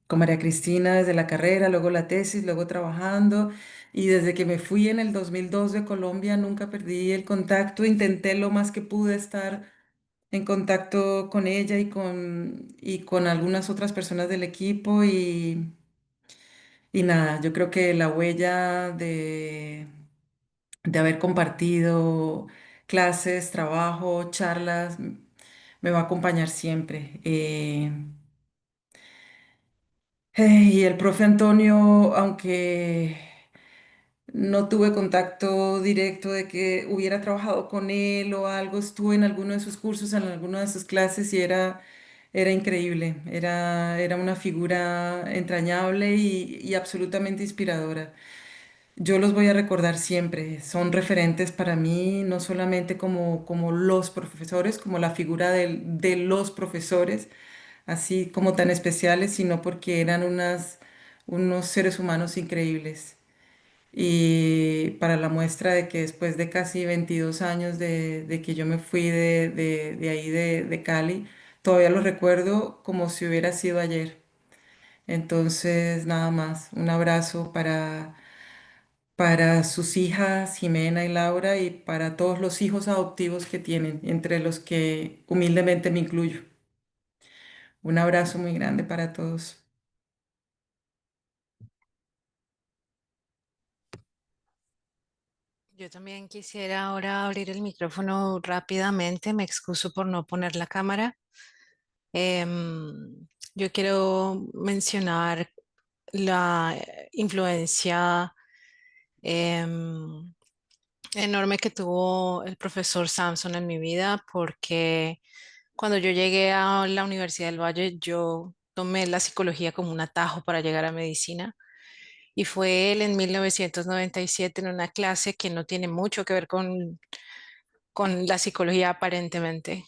con María Cristina desde la carrera, luego la tesis, luego trabajando. Y desde que me fui en el 2002 de Colombia, nunca perdí el contacto. Intenté lo más que pude estar en contacto con ella y con algunas otras personas del equipo y nada, yo creo que la huella de haber compartido clases, trabajo, charlas, me va a acompañar siempre. Y el profe Antonio, aunque no tuve contacto directo de que hubiera trabajado con él o algo, estuve en alguno de sus cursos, en alguna de sus clases y era increíble, era una figura entrañable y absolutamente inspiradora. Yo los voy a recordar siempre, son referentes para mí, no solamente como los profesores, como la figura de los profesores, así como tan especiales, sino porque eran unos seres humanos increíbles. Y para la muestra de que después de casi 22 años de que yo me fui de ahí de Cali, todavía lo recuerdo como si hubiera sido ayer. Entonces, nada más, un abrazo para sus hijas Jimena y Laura y para todos los hijos adoptivos que tienen, entre los que humildemente me incluyo. Un abrazo muy grande para todos. Yo también quisiera ahora abrir el micrófono rápidamente. Me excuso por no poner la cámara. Yo quiero mencionar la influencia em, enorme que tuvo el profesor Samson en mi vida, porque cuando yo llegué a la Universidad del Valle, yo tomé la psicología como un atajo para llegar a medicina. Y fue él en 1997 en una clase que no tiene mucho que ver con la psicología aparentemente,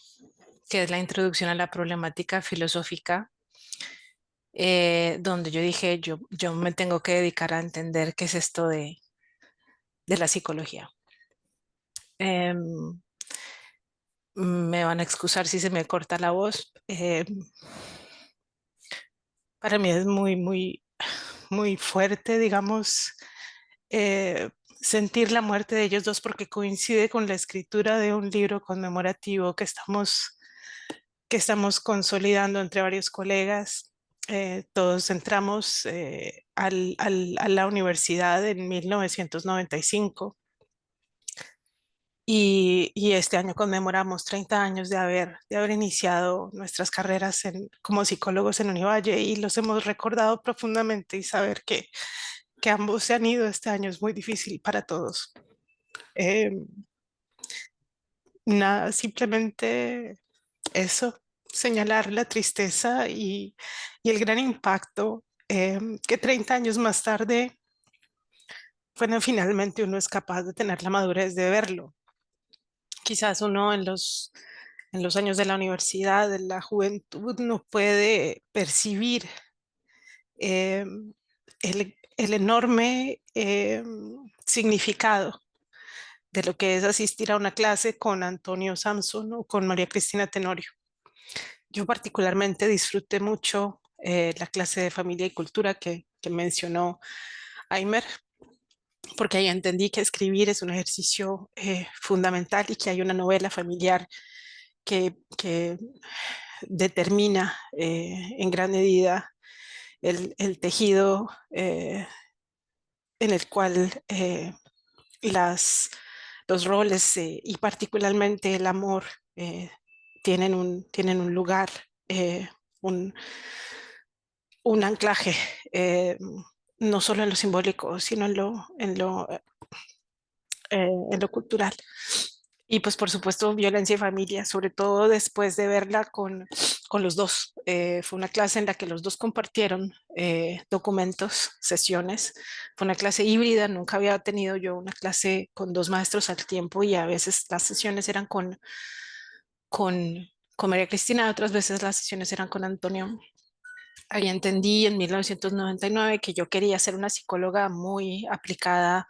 que es la introducción a la problemática filosófica, donde yo dije, yo me tengo que dedicar a entender qué es esto de la psicología. Em, Me van a excusar si se me corta la voz. Para mí es muy fuerte, digamos, sentir la muerte de ellos dos porque coincide con la escritura de un libro conmemorativo que estamos consolidando entre varios colegas. Todos entramos a la universidad en 1995 y este año conmemoramos 30 años de haber iniciado nuestras carreras como psicólogos en Univalle y los hemos recordado profundamente y saber que ambos se han ido este año es muy difícil para todos. Eh, Nada, simplemente eso, señalar la tristeza y el gran impacto que 30 años más tarde, bueno, finalmente uno es capaz de tener la madurez de verlo. Quizás uno en los años de la universidad, de la juventud, no puede percibir eh, el enorme significado de lo que es asistir a una clase con Antonio Samson o con María Cristina Tenorio. Yo particularmente disfruté mucho la clase de familia y cultura que mencionó Aimer, porque ahí entendí que escribir es un ejercicio fundamental y que hay una novela familiar que determina en gran medida el tejido en el cual los roles y particularmente el amor eh, tienen un lugar, eh, un, un anclaje, no solo en lo simbólico, sino en lo cultural. Y pues por supuesto violencia y familia, sobre todo después de verla con los dos. Fue una clase en la que los dos compartieron documentos, sesiones. Fue una clase híbrida, nunca había tenido yo una clase con dos maestros al tiempo y a veces las sesiones eran con María Cristina, otras veces las sesiones eran con Antonio. Ahí entendí en 1999 que yo quería ser una psicóloga muy aplicada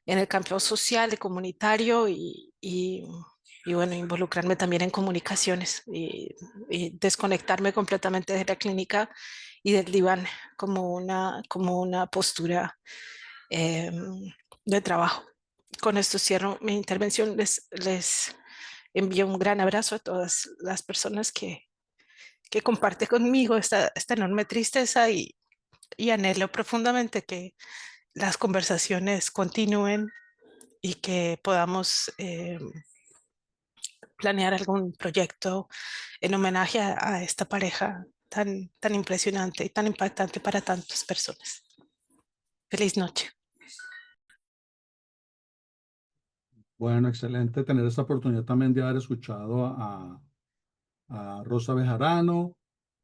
en el campo social y comunitario y bueno, involucrarme también en comunicaciones y desconectarme completamente de la clínica y del diván como una postura de trabajo. Con esto cierro mi intervención. Les envío un gran abrazo a todas las personas que comparten conmigo esta enorme tristeza y anhelo profundamente que las conversaciones continúen y que podamos planear algún proyecto en homenaje a esta pareja tan impresionante y tan impactante para tantas personas. Feliz noche. Bueno, excelente tener esta oportunidad también de haber escuchado a Rosa Bejarano,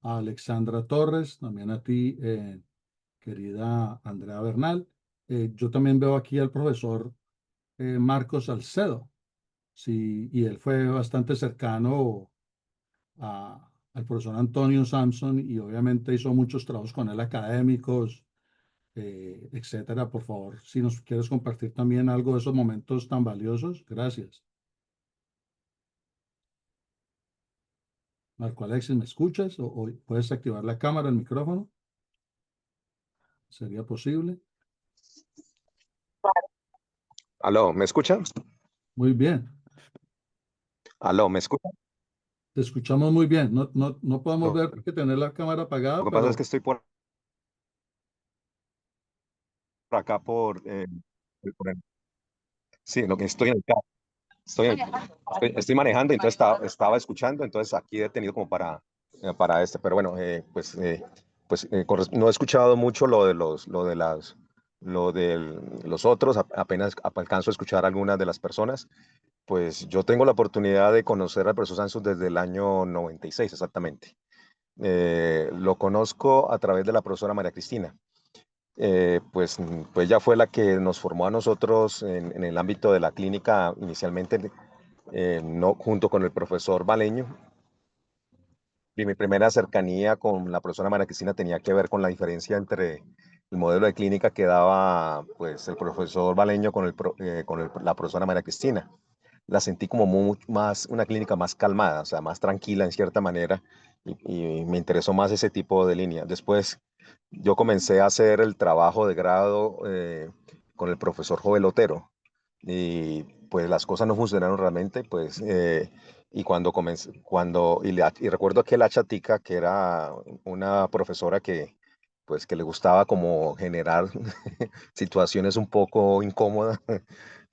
a Alexandra Torres, también a ti, querida Andrea Bernal. Yo también veo aquí al profesor Marcos Salcedo, sí, y él fue bastante cercano al profesor Antonio Samson y obviamente hizo muchos trabajos con él académicos, etcétera. Por favor, si nos quieres compartir también algo de esos momentos tan valiosos, gracias. Marco Alexis, ¿me escuchas? ¿O puedes activar la cámara, el micrófono? ¿Sería posible? Aló, ¿me escuchan? Muy bien, Aló, ¿me escuchan? te escuchamos muy bien. No podemos No, ver que tener la cámara lo apagada, que pasa es pero que estoy por acá sí, lo que estoy en el carro. Estoy manejando, entonces estaba escuchando, entonces aquí he tenido como para este, pero bueno, no he escuchado mucho lo de los otros, apenas alcanzo a escuchar algunas de las personas. Pues yo tengo la oportunidad de conocer al profesor Santos desde el año 96 exactamente. Lo conozco a través de la profesora María Cristina. Pues ella fue la que nos formó a nosotros en el ámbito de la clínica inicialmente, no, junto con el profesor Baleño. Y mi primera cercanía con la profesora María Cristina tenía que ver con la diferencia entre el modelo de clínica que daba pues, el profesor Baleño con la profesora María Cristina. La sentí como más, una clínica más calmada, o sea, más tranquila en cierta manera, y me interesó más ese tipo de línea. Después yo comencé a hacer el trabajo de grado con el profesor Joel Otero, y pues las cosas no funcionaron realmente, pues, y y recuerdo que la chatica, que era una profesora pues, que le gustaba como generar situaciones un poco incómodas,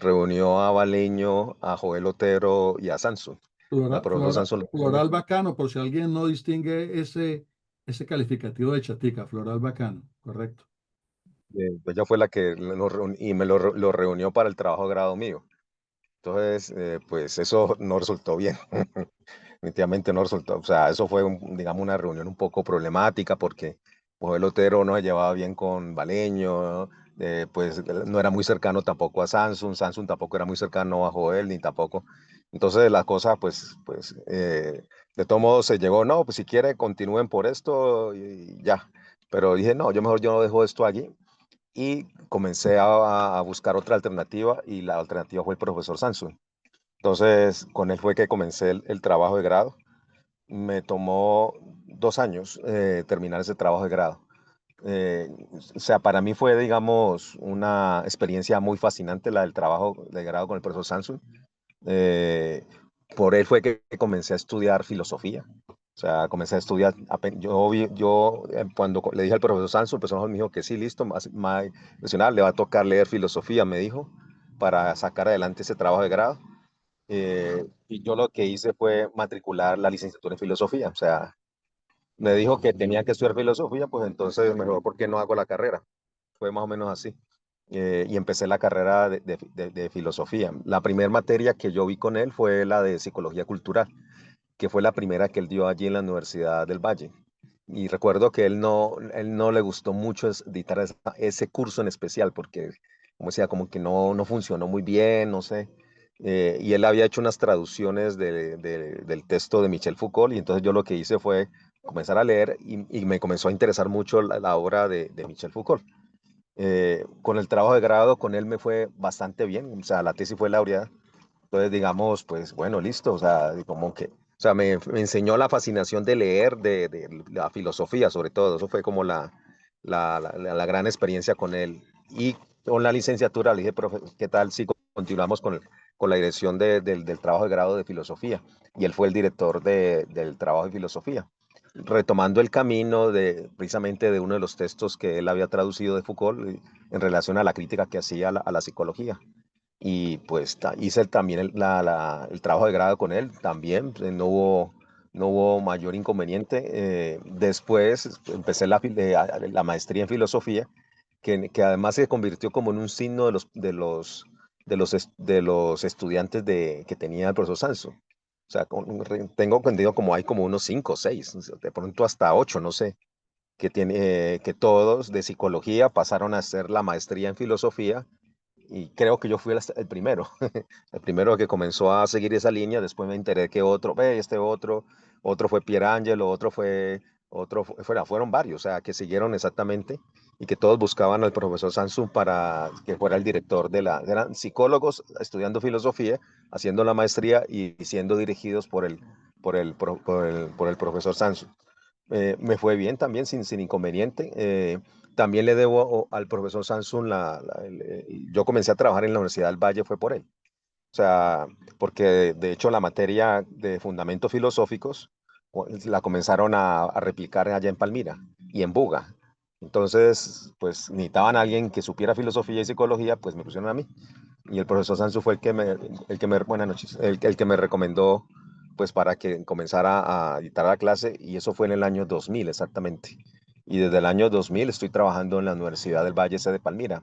reunió a Baleño, a Joel Otero y a Sanson. El profesor Sanson, floral bacano, por si alguien no distingue ese calificativo de chatica, floral bacano, correcto. ella fue la que lo reunió para el trabajo de grado mío. Entonces, pues eso no resultó bien. Definitivamente no resultó. O sea, eso fue, digamos, una reunión un poco problemática porque Joel Otero no se llevaba bien con Baleño, ¿no? Pues no era muy cercano tampoco a Samsung. Samsung tampoco era muy cercano a Joel, ni tampoco. Entonces la cosa, de todo modo se llegó, no, pues si quiere continúen por esto y ya. Pero dije, no, yo no dejo esto allí y comencé a buscar otra alternativa y la alternativa fue el profesor Samsung. Entonces, con él fue que comencé el trabajo de grado. Me tomó 2 años terminar ese trabajo de grado. O sea, para mí fue, digamos, una experiencia muy fascinante la del trabajo de grado con el profesor Samsung. Eh, por él fue que comencé a estudiar filosofía. O sea, comencé a estudiar, cuando le dije al profesor Sanso, el profesor me dijo que sí, listo, más profesional, le va a tocar leer filosofía, me dijo, para sacar adelante ese trabajo de grado. Y yo lo que hice fue matricular la licenciatura en filosofía. O sea, me dijo que tenía que estudiar filosofía, pues entonces mejor, ¿por qué no hago la carrera? Fue más o menos así. Y empecé la carrera de filosofía. La primera materia que yo vi con él fue la de psicología cultural, que fue la primera que él dio allí en la Universidad del Valle. Y recuerdo que él no le gustó mucho dictar ese curso en especial, porque, como decía, como que no funcionó muy bien, no sé. Y él había hecho unas traducciones del texto de Michel Foucault, y entonces yo lo que hice fue comenzar a leer y me comenzó a interesar mucho la obra de Michel Foucault. Con el trabajo de grado con él me fue bastante bien, o sea, la tesis fue laureada. Entonces, digamos, pues bueno, listo, o sea, como que, o sea, me enseñó la fascinación de leer, de la filosofía sobre todo, eso fue como la gran experiencia con él. Y con la licenciatura, le dije, profe, ¿qué tal si continuamos con la dirección del trabajo de grado de filosofía? Y él fue el director del trabajo de filosofía, retomando el camino precisamente de uno de los textos que él había traducido de Foucault en relación a la crítica que hacía a la psicología. Y pues hice también el trabajo de grado con él, también no hubo mayor inconveniente. Después empecé la maestría en filosofía, que además se convirtió como en un signo de los estudiantes que tenía el profesor Sanso. O sea, tengo entendido como hay como unos 5 o 6, de pronto hasta 8, no sé, que todos de psicología pasaron a hacer la maestría en filosofía, y creo que yo fui el primero, el primero que comenzó a seguir esa línea. Después me enteré que otro fue Pierangelo, fueron varios, o sea, que siguieron exactamente, y que todos buscaban al profesor Sansu para que fuera el director eran psicólogos estudiando filosofía, haciendo la maestría y siendo dirigidos por el profesor Sansu. Me fue bien también, sin inconveniente. También le debo al profesor Samsung, yo comencé a trabajar en la Universidad del Valle, fue por él. O sea, porque de hecho la materia de fundamentos filosóficos la comenzaron a replicar allá en Palmira y en Buga. Entonces, pues necesitaban a alguien que supiera filosofía y psicología, pues me pusieron a mí. Y el profesor Sansu fue buenas noches, el que me recomendó, pues para que comenzara a dictar la clase, y eso fue en el año 2000 exactamente. Y desde el año 2000 estoy trabajando en la Universidad del Valle C de Palmira.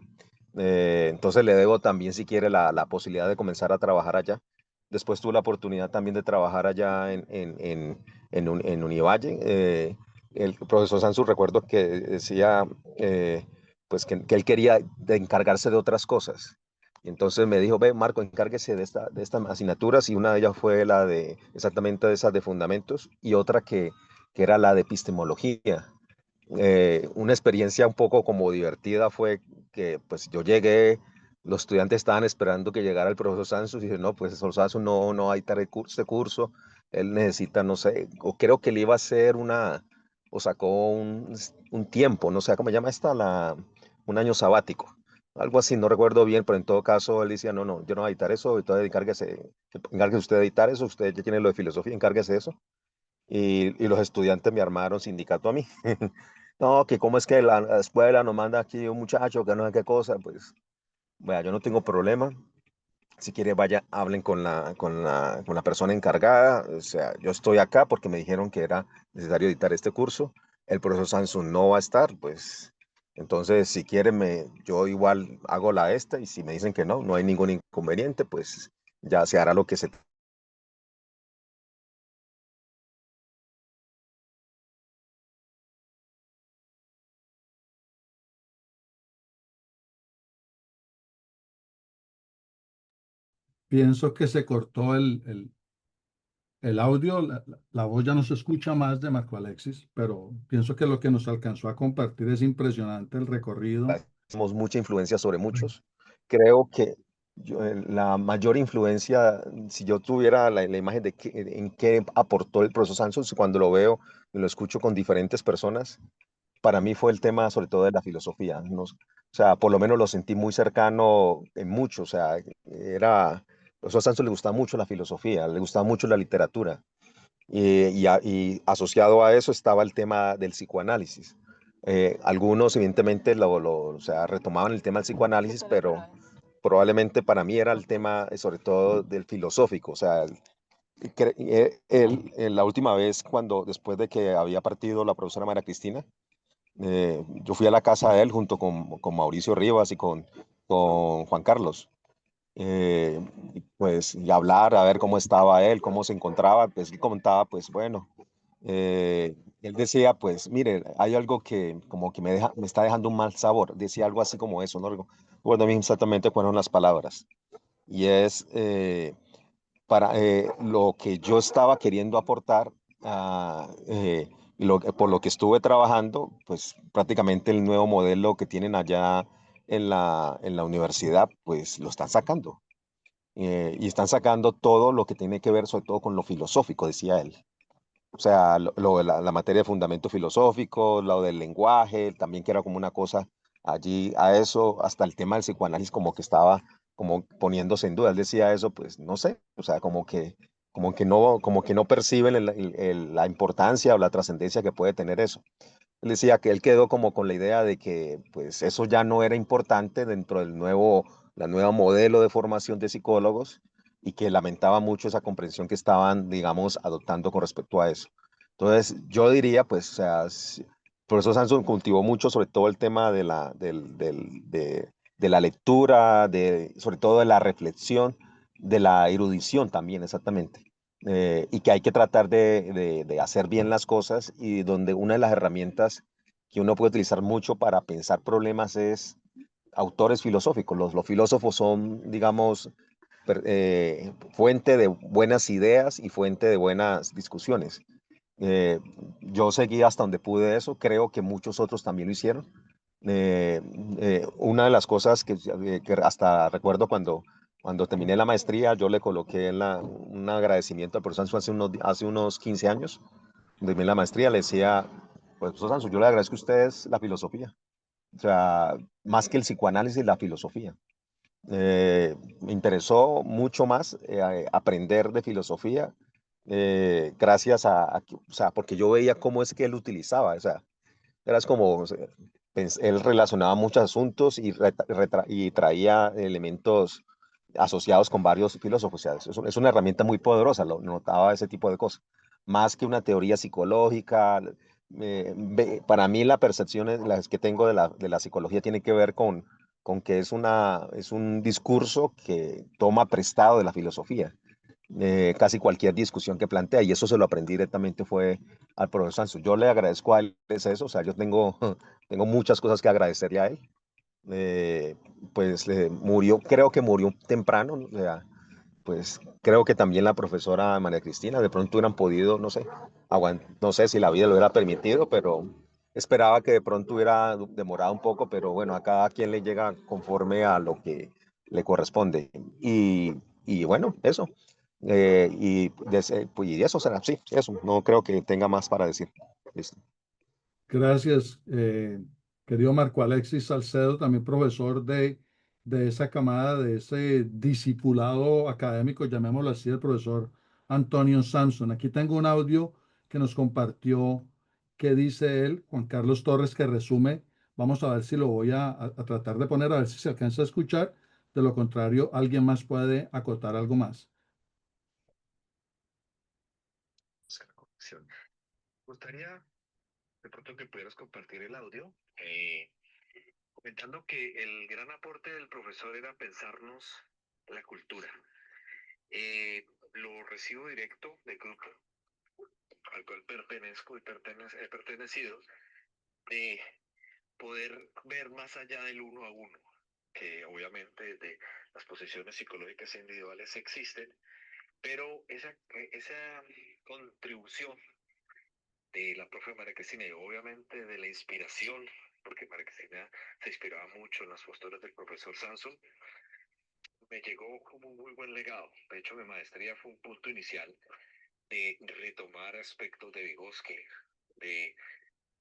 Entonces le debo también, si quiere, la posibilidad de comenzar a trabajar allá. Después tuve la oportunidad también de trabajar allá en Univalle. El profesor Sansu, recuerdo que decía, pues que él quería encargarse de otras cosas. Entonces me dijo, ve, Marco, encárguese de estas asignaturas, y una de ellas fue exactamente esas de fundamentos, y otra que era la de epistemología. Una experiencia un poco como divertida fue que pues yo llegué, los estudiantes estaban esperando que llegara el profesor Santos, y dije, no, pues el profesor Santos no va a dictar este curso, él necesita, no sé, o creo que le iba a hacer o sacó un tiempo, no sé cómo se llama un año sabático, algo así, no recuerdo bien, pero en todo caso él decía, no, yo no voy a editar eso, entonces encárguese usted de editar eso, usted ya tiene lo de filosofía, encárguese de eso. Y los estudiantes me armaron sindicato a mí. No, que cómo es que la escuela nos manda aquí un muchacho que no sé qué cosa, pues, vea, yo no tengo problema. Si quiere, vaya, hablen con la persona encargada. O sea, yo estoy acá porque me dijeron que era necesario editar este curso. El profesor Samsung no va a estar, pues. Entonces, si quieren, yo igual hago y si me dicen que no hay ningún inconveniente, pues ya se hará lo que se. Pienso que se cortó el audio, la voz ya no se escucha más de Marco Alexis, pero pienso que lo que nos alcanzó a compartir es impresionante el recorrido. Tenemos mucha influencia sobre muchos. Creo que la mayor influencia, si yo tuviera la imagen en qué aportó el profesor Santos, cuando lo veo y lo escucho con diferentes personas, para mí fue el tema sobre todo de la filosofía. O sea, por lo menos lo sentí muy cercano en mucho. O sea, al profesor Santos le gustaba mucho la filosofía, le gustaba mucho la literatura. Y asociado a eso estaba el tema del psicoanálisis. Algunos, evidentemente, o sea, retomaban el tema del psicoanálisis, pero probablemente para mí era el tema, sobre todo, del filosófico. O sea, la última vez, después de que había partido la profesora María Cristina, yo fui a la casa de él junto con Mauricio Rivas y con Juan Carlos. Pues, y hablar, a ver cómo estaba él, cómo se encontraba. Pues él comentaba, pues bueno, él decía, pues mire, hay algo que como que me está dejando un mal sabor. Decía algo así como eso, no recuerdo bien exactamente cuáles fueron las palabras. Y es para lo que yo estaba queriendo aportar, por lo que estuve trabajando, pues prácticamente el nuevo modelo que tienen allá en la universidad, pues lo están sacando. Y están sacando todo lo que tiene que ver sobre todo con lo filosófico, decía él. O sea, la materia de fundamento filosófico, lo del lenguaje, también que era como una cosa allí a eso, hasta el tema del psicoanálisis como que estaba como poniéndose en duda. Él decía eso, pues no sé, o sea, como que no perciben la importancia o la trascendencia que puede tener eso. Él decía que él quedó como con la idea de que pues eso ya no era importante dentro del la nueva modelo de formación de psicólogos y que lamentaba mucho esa comprensión que estaban, digamos, adoptando con respecto a eso. Entonces, yo diría, pues, o sea, el profesor Samson cultivó mucho sobre todo el tema de la lectura, sobre todo de la reflexión, de la erudición también, exactamente. Y que hay que tratar de hacer bien las cosas y donde una de las herramientas que uno puede utilizar mucho para pensar problemas es autores filosóficos. Los filósofos son, digamos, fuente de buenas ideas y fuente de buenas discusiones. Eh, yo seguí hasta donde pude eso, creo que muchos otros también lo hicieron. Eh, una de las cosas que hasta recuerdo cuando terminé la maestría, yo le coloqué un agradecimiento al profesor Sansu hace unos 15 años. Terminé la maestría, le decía, pues profesor Sansu, yo le agradezco a ustedes la filosofía. O sea, más que el psicoanálisis, la filosofía. Me interesó mucho más aprender de filosofía gracias o sea, porque yo veía cómo es que él utilizaba, o sea, era como, o sea, él relacionaba muchos asuntos y traía elementos asociados con varios filósofos, o sea, es una herramienta muy poderosa, lo notaba ese tipo de cosas, más que una teoría psicológica. Para mí la percepción las que tengo de la psicología tiene que ver con que es un discurso que toma prestado de la filosofía. Casi cualquier discusión que plantea, y eso se lo aprendí directamente fue al profesor Sansu. Yo le agradezco a él es eso, o sea, yo tengo, tengo muchas cosas que agradecerle a él. Pues murió, creo que murió temprano, o sea, pues creo que también la profesora María Cristina, de pronto hubieran podido, no sé, no sé si la vida lo hubiera permitido, pero esperaba que de pronto hubiera demorado un poco, pero bueno, a cada quien le llega conforme a lo que le corresponde. Y bueno, eso. Pues, y eso será, sí, eso, no creo que tenga más para decir. Listo. Gracias, querido Marco Alexis Salcedo, también profesor de esa camada, de ese discipulado académico, llamémoslo así, el profesor Antonio Samson. Aquí tengo un audio que nos compartió, que dice él, Juan Carlos Torres, que resume. Vamos a ver si lo voy a tratar de poner, a ver si se alcanza a escuchar. De lo contrario, alguien más puede acotar algo más. Me gustaría de pronto que pudieras compartir el audio, comentando que el gran aporte del profesor era pensarnos la cultura. Lo recibo directo del grupo al cual pertenezco y he pertenecido, de poder ver más allá del uno a uno, que obviamente de las posiciones psicológicas individuales existen, pero esa contribución de la profe María Cristina y obviamente de la inspiración, porque María Cristina se inspiraba mucho en las posturas del profesor Samson, me llegó como un muy buen legado. De hecho, mi maestría fue un punto inicial de retomar aspectos de Vygotsky, de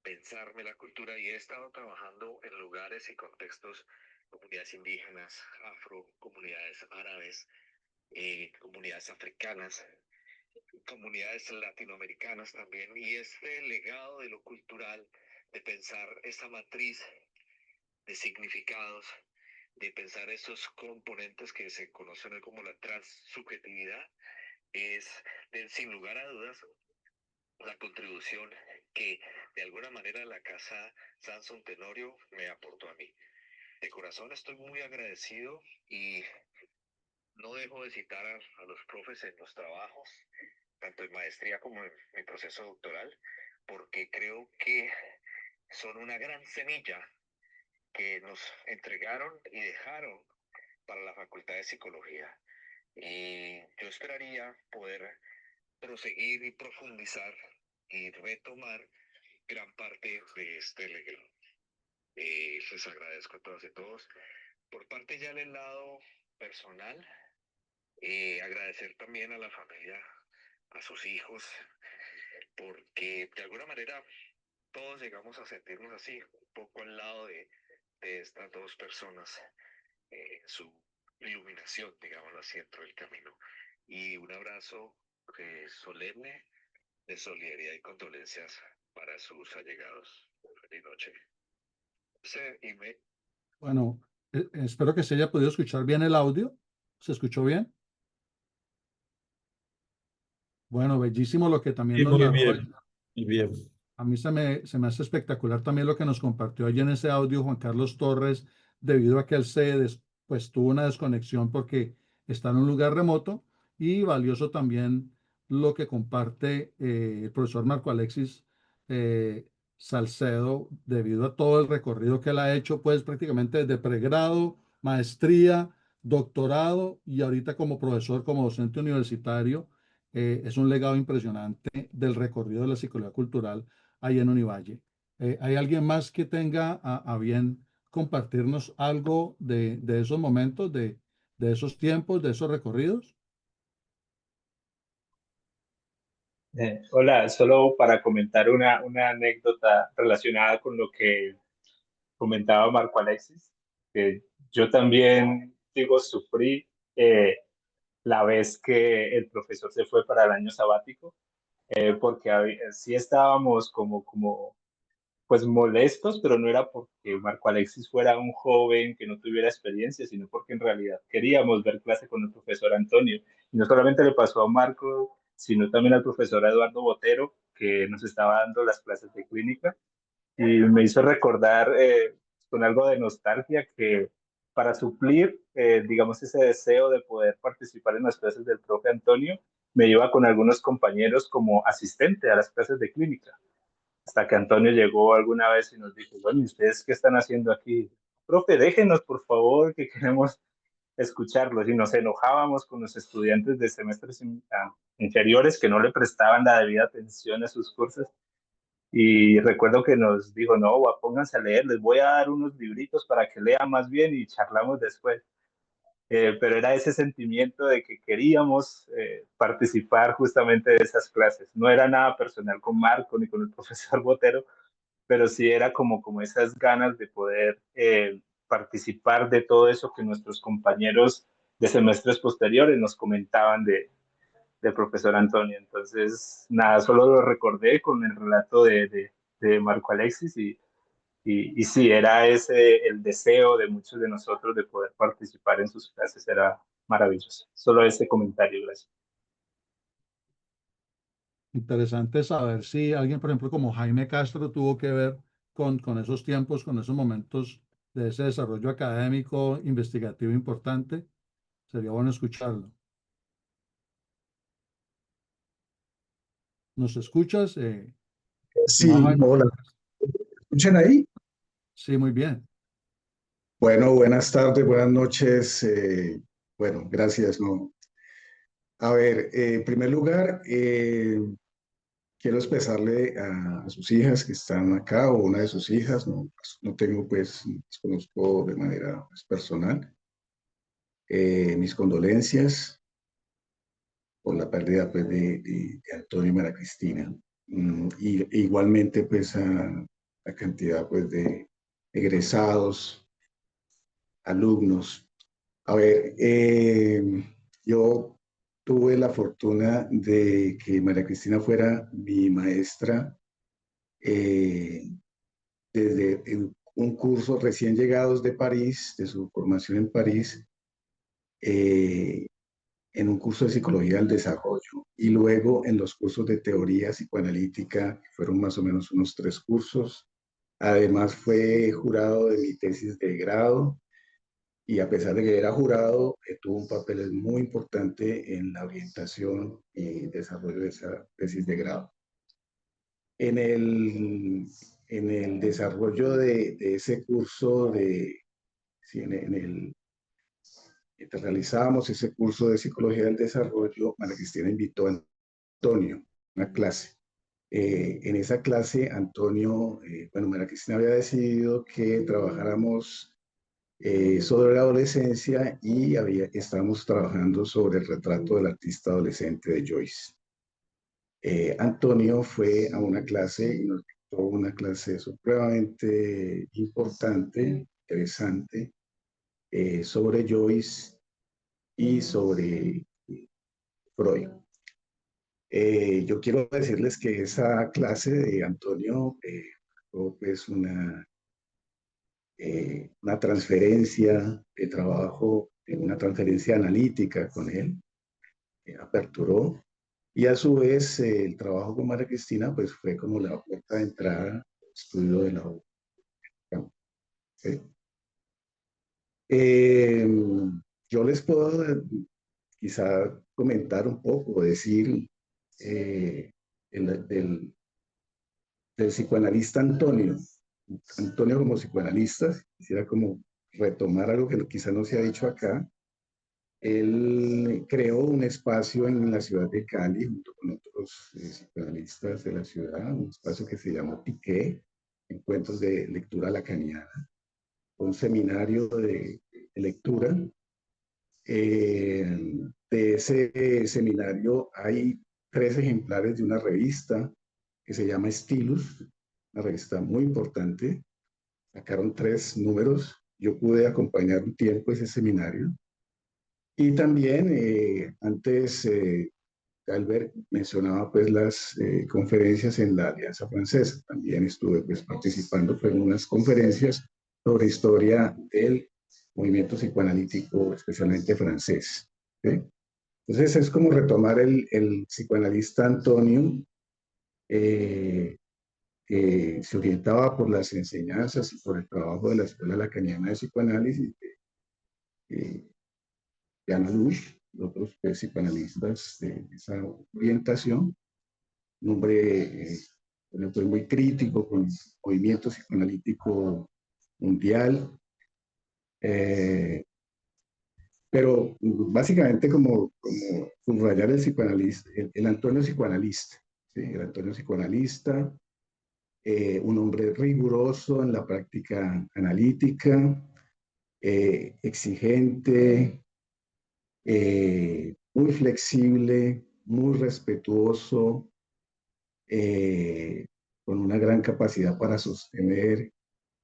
pensarme la cultura, y he estado trabajando en lugares y contextos, comunidades indígenas, afro, comunidades árabes, comunidades africanas, comunidades latinoamericanas también, y este legado de lo cultural, de pensar esta matriz de significados, de pensar esos componentes que se conocen hoy como la transsubjetividad, es sin lugar a dudas la contribución que de alguna manera la Casa Samson Tenorio me aportó a mí. De corazón estoy muy agradecido y no dejo de citar a los profes en los trabajos, tanto en maestría como en mi proceso doctoral, porque creo que son una gran semilla que nos entregaron y dejaron para la Facultad de Psicología. Y yo esperaría poder proseguir y profundizar y retomar gran parte de este legado. Les agradezco a todas y todos. Por parte ya del lado personal, agradecer también a la familia, a sus hijos, porque de alguna manera todos llegamos a sentirnos así, un poco al lado de de estas dos personas en su iluminación, digámoslo así, dentro del camino. Y un abrazo solemne de solidaridad y condolencias para sus allegados. Feliz noche. Bueno, espero que se haya podido escuchar bien el audio. ¿Se escuchó bien? Bueno, bellísimo lo que también Sí, nos muy narró. bien, muy bien. A mí se me hace espectacular también lo que nos compartió allí en ese audio Juan Carlos Torres, debido a que él pues tuvo una desconexión porque está en un lugar remoto, y valioso también lo que comparte el profesor Marco Alexis Salcedo, debido a todo el recorrido que él ha hecho, pues prácticamente desde pregrado, maestría, doctorado y ahorita como profesor, como docente universitario. Es un legado impresionante del recorrido de la psicología cultural ahí en Univalle. ¿Hay alguien más que tenga a bien compartirnos algo de esos momentos, de esos tiempos, de esos recorridos? Hola, solo para comentar una anécdota relacionada con lo que comentaba Marco Alexis, que yo también, digo, sufrí la vez que el profesor se fue para el año sabático, porque sí estábamos como pues molestos, pero no era porque Marco Alexis fuera un joven que no tuviera experiencia, sino porque en realidad queríamos ver clase con el profesor Antonio. Y no solamente le pasó a Marco, sino también al profesor Eduardo Botero, que nos estaba dando las clases de clínica. Y me hizo recordar con algo de nostalgia que para suplir, digamos, ese deseo de poder participar en las clases del profe Antonio, me iba con algunos compañeros como asistente a las clases de clínica. Hasta que Antonio llegó alguna vez y nos dijo, bueno, ¿ustedes qué están haciendo aquí? Profe, déjenos, por favor, que queremos escucharlos. Y nos enojábamos con los estudiantes de semestres inferiores que no le prestaban la debida atención a sus cursos. Y recuerdo que nos dijo, no, pónganse a leer, les voy a dar unos libritos para que lean más bien y charlamos después. Pero era ese sentimiento de que queríamos participar justamente de esas clases. No era nada personal con Marco ni con el profesor Botero, pero sí era como esas ganas de poder participar de todo eso que nuestros compañeros de semestres posteriores nos comentaban del profesor Antonio. Entonces, nada, solo lo recordé con el relato de Marco Alexis y sí, era ese el deseo de muchos de nosotros de poder participar en sus clases, era maravilloso. Solo ese comentario, gracias. Interesante saber si alguien, por ejemplo, como Jaime Castro, tuvo que ver con esos tiempos, con esos momentos de ese desarrollo académico, investigativo importante. Sería bueno escucharlo. ¿Nos escuchas, estimado Sí, Jaime? hola. ¿Escuchan ahí? Sí, muy bien. Bueno, buenas tardes, buenas noches. Bueno, gracias. No. A ver, en primer lugar, quiero expresarle a sus hijas que están acá, o una de sus hijas, no tengo, pues, las conozco de manera pues, personal. Mis condolencias por la pérdida pues, de Antonio y María Cristina. Y igualmente, pues, a la cantidad pues, de egresados, alumnos. A ver, yo tuve la fortuna de que María Cristina fuera mi maestra desde un curso recién llegados de París, de su formación en París, en un curso de psicología del desarrollo y luego en los cursos de teoría psicoanalítica, que fueron más o menos unos 3 cursos. Además fue jurado de mi tesis de grado y a pesar de que era jurado, tuvo un papel muy importante en la orientación y desarrollo de esa tesis de grado. En el desarrollo de ese curso, sí, mientras realizábamos ese curso de psicología del desarrollo, María Cristina invitó a Antonio a una clase. En esa clase, Antonio, bueno, María Cristina había decidido que trabajáramos sobre la adolescencia y estábamos trabajando sobre el retrato del artista adolescente de Joyce. Antonio fue a una clase y nos dictó una clase supremamente importante interesante sobre Joyce y sobre Freud. Yo quiero decirles que esa clase de Antonio fue pues una transferencia de trabajo, una transferencia analítica con él, aperturó, y a su vez el trabajo con María Cristina pues fue como la puerta de entrada al estudio de la obra. ¿Sí? Yo les puedo quizá comentar un poco, decir del psicoanalista Antonio. Antonio como psicoanalista, quisiera como retomar algo que quizá no se ha dicho acá. Él creó un espacio en la ciudad de Cali, junto con otros psicoanalistas de la ciudad, un espacio que se llamó Piqué, Encuentros de Lectura Lacaniana, un seminario de lectura. De ese seminario hay 3 ejemplares de una revista que se llama Stilus, una revista muy importante. Sacaron 3 números. Yo pude acompañar un tiempo ese seminario. Y también, antes, Albert mencionaba pues las conferencias en la Alianza Francesa. También estuve pues participando pues, en unas conferencias sobre historia del movimiento psicoanalítico, especialmente francés. ¿Sí? Entonces es como retomar el psicoanalista Antonio, que se orientaba por las enseñanzas y por el trabajo de la Escuela Lacaniana de Psicoanálisis, Jan Luch, otros psicoanalistas de esa orientación. Un hombre fue muy crítico con el movimiento psicoanalítico mundial, pero básicamente como subrayar el psicoanalista, el Antonio psicoanalista, ¿sí? El Antonio psicoanalista, un hombre riguroso en la práctica analítica, exigente, muy flexible, muy respetuoso, con una gran capacidad para sostener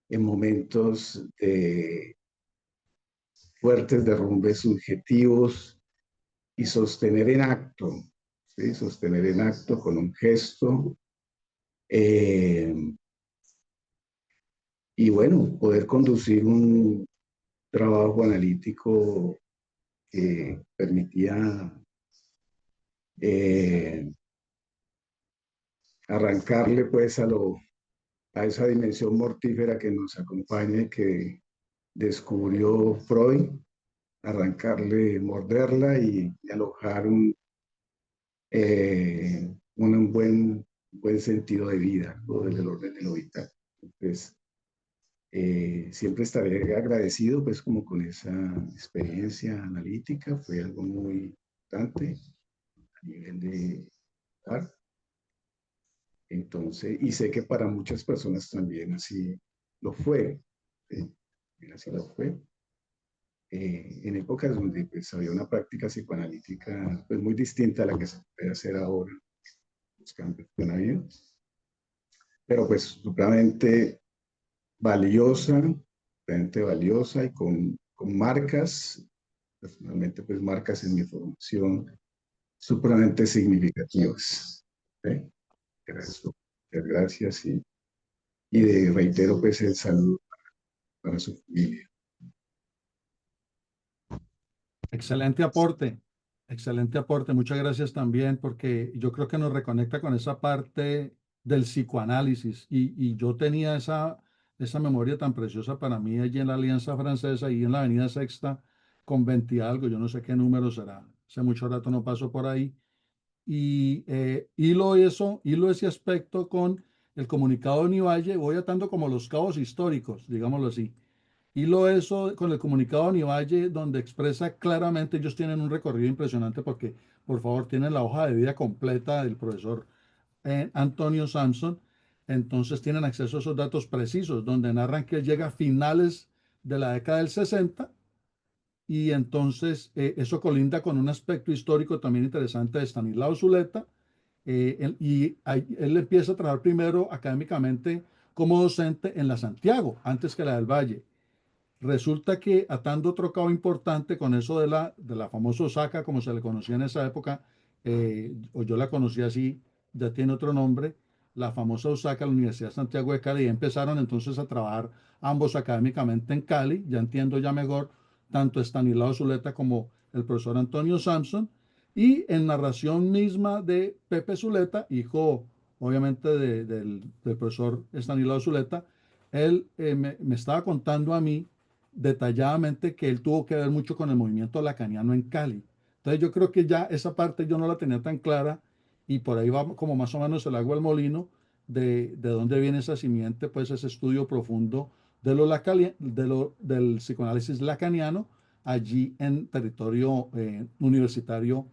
en momentos de fuertes derrumbes subjetivos y sostener en acto, ¿sí? Sostener en acto con un gesto, y bueno, poder conducir un trabajo analítico que permitía arrancarle pues a esa dimensión mortífera que nos acompaña y que descubrió Freud, arrancarle, morderla y alojar un buen sentido de vida, o del orden de lo vital. Entonces, siempre estaré agradecido pues como con esa experiencia analítica, fue algo muy importante a nivel de arte. Entonces, y sé que para muchas personas también así lo fue, ¿sí? Así lo fue. En épocas donde pues, había una práctica psicoanalítica pues, muy distinta a la que se puede hacer ahora, los cambios que han habido, pero pues supremamente valiosa y con marcas, personalmente pues marcas en mi formación supremamente significativas. ¿Sí? Gracias y reitero pues el saludo para su familia. Excelente aporte, excelente aporte. Muchas gracias también porque yo creo que nos reconecta con esa parte del psicoanálisis y yo tenía esa memoria tan preciosa para mí allí en la Alianza Francesa y en la Avenida Sexta con 20 y algo, yo no sé qué número será, hace mucho rato no paso por ahí y hilo ese aspecto con el comunicado de Univalle, voy atando como los cabos históricos, digámoslo así. Hilo eso con el comunicado de Univalle, donde expresa claramente, ellos tienen un recorrido impresionante porque, por favor, tienen la hoja de vida completa del profesor Antonio Samson, entonces tienen acceso a esos datos precisos, donde narran que él llega a finales de la década del 60 y entonces eso colinda con un aspecto histórico también interesante de Stanislao Zuleta, él empieza a trabajar primero académicamente como docente en la Santiago, antes que la del Valle. Resulta que atando otro cabo importante con eso de la famosa Osaka, como se le conocía en esa época, o yo la conocí así, ya tiene otro nombre, la famosa Osaka, la Universidad de Santiago de Cali, y empezaron entonces a trabajar ambos académicamente en Cali, ya entiendo ya mejor, tanto Estanislao Zuleta como el profesor Antonio Samson, y en narración misma de Pepe Zuleta, hijo obviamente del profesor Estanislao Zuleta, él me estaba contando a mí detalladamente que él tuvo que ver mucho con el movimiento lacaniano en Cali. Entonces yo creo que ya esa parte yo no la tenía tan clara y por ahí va como más o menos el agua al molino de dónde viene esa simiente, pues ese estudio profundo del psicoanálisis lacaniano allí en territorio universitario,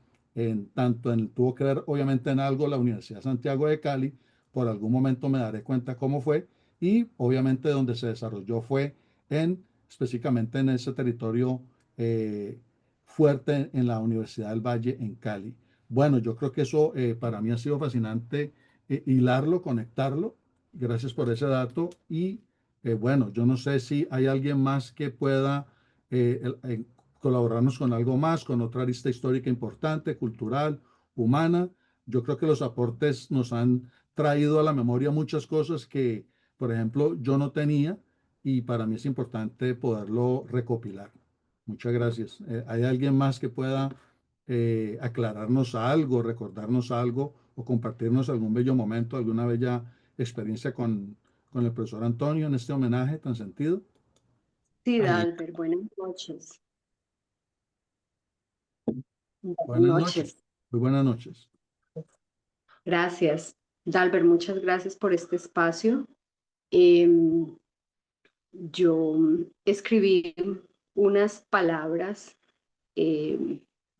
tuvo que ver obviamente en algo la Universidad de Santiago de Cali, por algún momento me daré cuenta cómo fue, y obviamente donde se desarrolló fue específicamente en ese territorio fuerte en la Universidad del Valle en Cali. Bueno, yo creo que eso para mí ha sido fascinante, hilarlo, conectarlo. Gracias por ese dato. Y bueno, yo no sé si hay alguien más que pueda colaborarnos con algo más, con otra arista histórica importante, cultural, humana. Yo creo que los aportes nos han traído a la memoria muchas cosas que, por ejemplo, yo no tenía y para mí es importante poderlo recopilar. Muchas gracias. ¿Hay alguien más que pueda aclararnos algo, recordarnos algo o compartirnos algún bello momento, alguna bella experiencia con el profesor Antonio en este homenaje tan sentido? Sí, Ahí. Dalber, buenas noches. Buenas Buenas noches. noches. Muy buenas noches. Gracias. Dalber, muchas gracias por este espacio. Yo escribí unas palabras,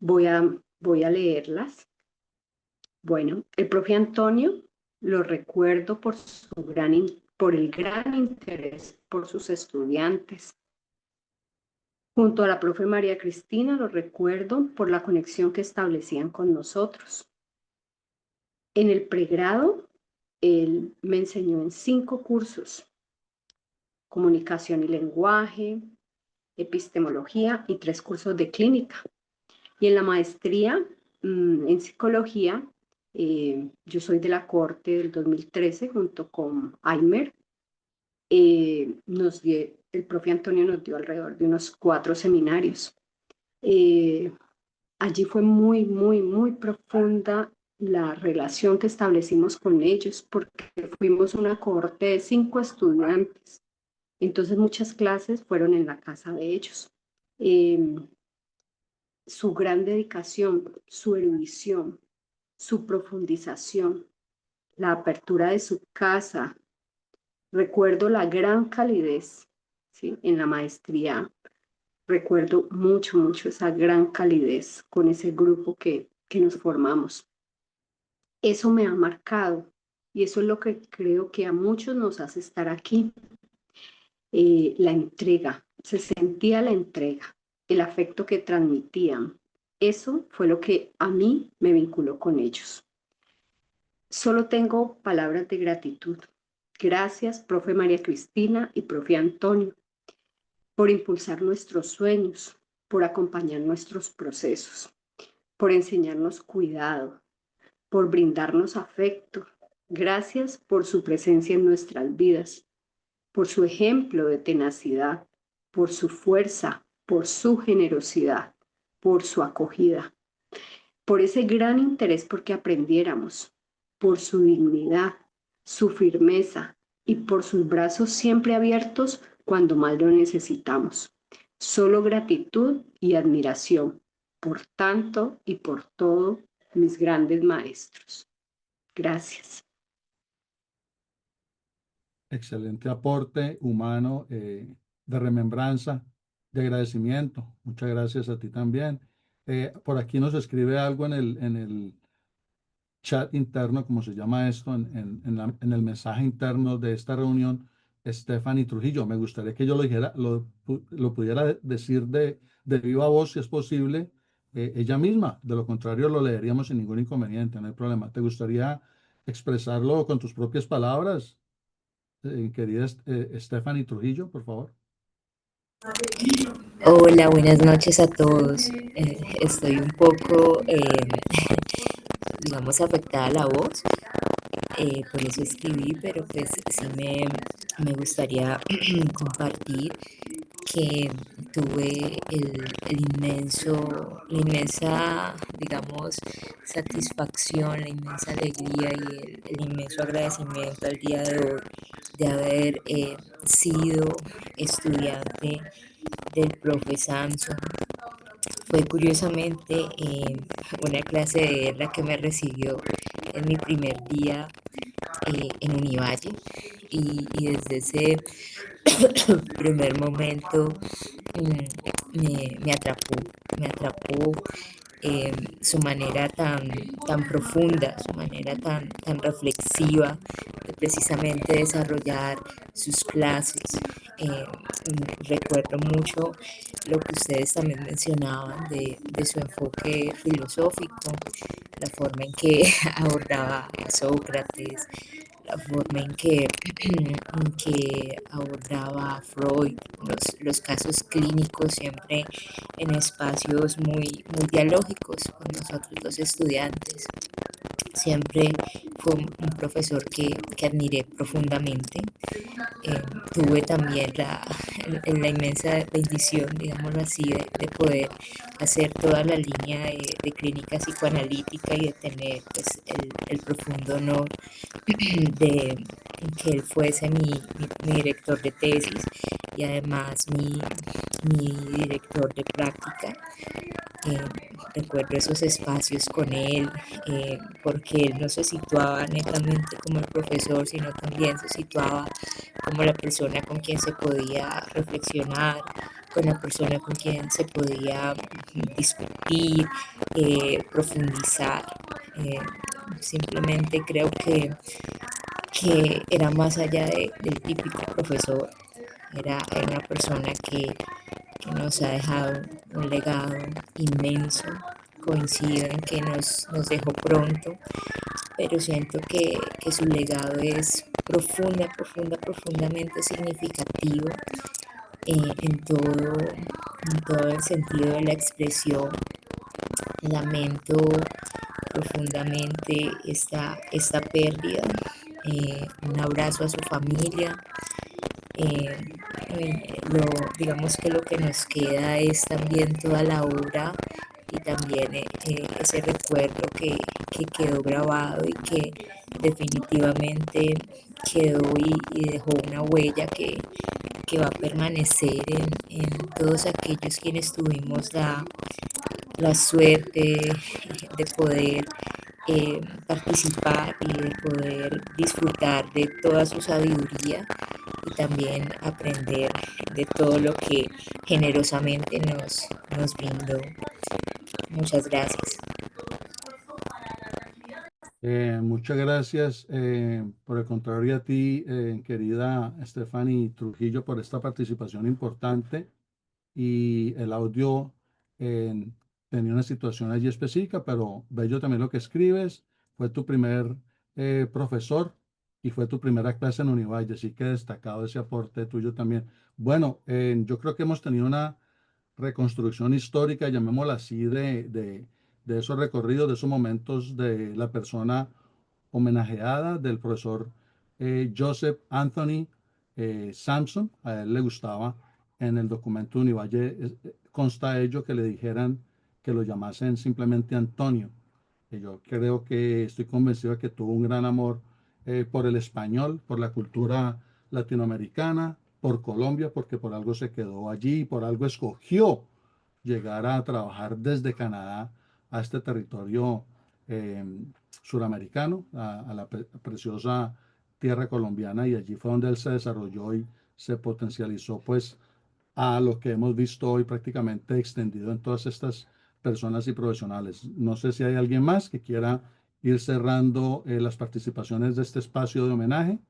voy a leerlas. Bueno, el profe Antonio lo recuerdo por el gran interés por sus estudiantes. Junto a la profe María Cristina lo recuerdo por la conexión que establecían con nosotros. En el pregrado, él me enseñó en 5 cursos: comunicación y lenguaje, epistemología y 3 cursos de clínica. Y en la maestría en psicología, yo soy de la corte del 2013 junto con Aimer. El profe Antonio nos dio alrededor de unos 4 seminarios. Allí fue muy, muy, muy profunda la relación que establecimos con ellos, porque fuimos una cohorte de 5 estudiantes. Entonces muchas clases fueron en la casa de ellos. Su gran dedicación, su erudición, su profundización, la apertura de su casa. Recuerdo la gran calidez, ¿sí? En la maestría. Recuerdo mucho, mucho esa gran calidez con ese grupo que nos formamos. Eso me ha marcado y eso es lo que creo que a muchos nos hace estar aquí. La entrega, se sentía la entrega, el afecto que transmitían. Eso fue lo que a mí me vinculó con ellos. Solo tengo palabras de gratitud. Gracias, profe María Cristina y profe Antonio, por impulsar nuestros sueños, por acompañar nuestros procesos, por enseñarnos cuidado, por brindarnos afecto. Gracias por su presencia en nuestras vidas, por su ejemplo de tenacidad, por su fuerza, por su generosidad, por su acogida, por ese gran interés porque aprendiéramos, por su dignidad, su firmeza y por sus brazos siempre abiertos cuando más lo necesitamos. Solo gratitud y admiración por tanto y por todo, mis grandes maestros. Gracias. Excelente aporte humano, de remembranza, de agradecimiento. Muchas gracias a ti también. Por aquí nos escribe algo en el chat interno, como se llama esto, en el mensaje interno de esta reunión, Stephanie Trujillo. Me gustaría que yo lo dijera, lo pudiera decir de viva voz, si es posible, ella misma. De lo contrario, lo leeríamos sin ningún inconveniente, no hay problema. ¿Te gustaría expresarlo con tus propias palabras, querida Stephanie Trujillo, por favor? Hola, buenas noches a todos. Estoy un poco, digamos, afectada a la voz, por eso escribí, pero pues sí me gustaría compartir que tuve la inmensa, digamos, satisfacción, la inmensa alegría y el inmenso agradecimiento al día de hoy de haber sido estudiante del profe Samson. Fue curiosamente una clase de él la que me recibió en mi primer día en Univalle y desde ese primer momento me atrapó su manera tan profunda, su manera tan reflexiva de precisamente desarrollar sus clases. Recuerdo mucho lo que ustedes también mencionaban de su enfoque filosófico, la forma en que abordaba a Sócrates, la forma en que abordaba a Freud, los casos clínicos siempre en espacios muy dialógicos con nosotros los estudiantes. Siempre fue un profesor que admiré profundamente. Tuve también la inmensa bendición, digámoslo así, de poder hacer toda la línea de clínica psicoanalítica y de tener pues, el profundo honor de que él fuese mi director de tesis y además mi director de práctica. Recuerdo esos espacios con él, porque él no se situaba netamente como el profesor, sino también se situaba como la persona con quien se podía reflexionar, con la persona con quien se podía discutir, profundizar. Simplemente creo que era más allá del típico profesor, era una persona que nos ha dejado un legado inmenso. Coincido en que nos dejó pronto, pero siento que su legado es profundamente significativo en todo el sentido de la expresión. Lamento profundamente esta pérdida. Un abrazo a su familia. Digamos que lo que nos queda es también toda la obra y también ese recuerdo que quedó grabado y que definitivamente quedó y dejó una huella que va a permanecer en todos aquellos quienes tuvimos la suerte de poder participar y de poder disfrutar de toda su sabiduría y también aprender de todo lo que generosamente nos brindó. Muchas gracias. Muchas gracias, por el contrario a ti, querida Stephanie Trujillo, por esta participación importante. Y el audio eh, tenía una situación allí específica, pero bello también lo que escribes. Fue tu primer profesor y fue tu primera clase en Univalle, así que destacado ese aporte tuyo también. Bueno, yo creo que hemos tenido una reconstrucción histórica, llamémosla así, de esos recorridos, de esos momentos de la persona homenajeada, del profesor Joseph Anthony Sampson. A él le gustaba en el documento de Univalle, consta ello que le dijeran que lo llamasen simplemente Antonio. Que yo creo que estoy convencido de que tuvo un gran amor por el español, por la cultura latinoamericana, por Colombia, porque por algo se quedó allí, por algo escogió llegar a trabajar desde Canadá a este territorio eh, suramericano, a la preciosa tierra colombiana, y allí fue donde él se desarrolló y se potencializó pues a lo que hemos visto hoy prácticamente extendido en todas estas personas y profesionales. No sé si hay alguien más que quiera ir cerrando las participaciones de este espacio de homenaje.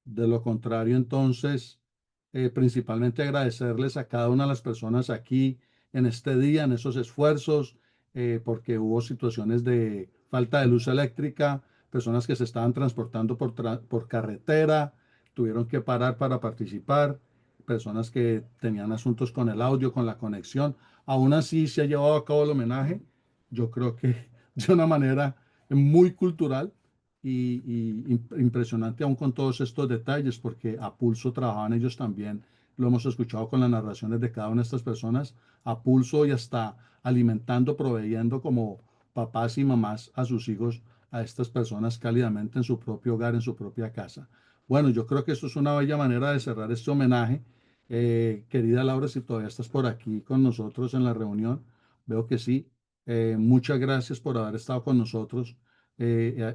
De lo contrario, entonces, principalmente agradecerles a cada una de las personas aquí en este día, en esos esfuerzos, porque hubo situaciones de falta de luz eléctrica, personas que se estaban transportando por carretera, tuvieron que parar para participar, personas que tenían asuntos con el audio, con la conexión. Aún así se ha llevado a cabo el homenaje, yo creo que de una manera muy cultural y impresionante, aún con todos estos detalles, porque a pulso trabajaban ellos también. Lo hemos escuchado con las narraciones de cada una de estas personas, a pulso y hasta alimentando, proveyendo como papás y mamás a sus hijos, a estas personas cálidamente en su propio hogar, en su propia casa. Bueno, yo creo que esto es una bella manera de cerrar este homenaje. Querida Laura, si todavía estás por aquí con nosotros en la reunión, veo que sí. Muchas gracias por haber estado con nosotros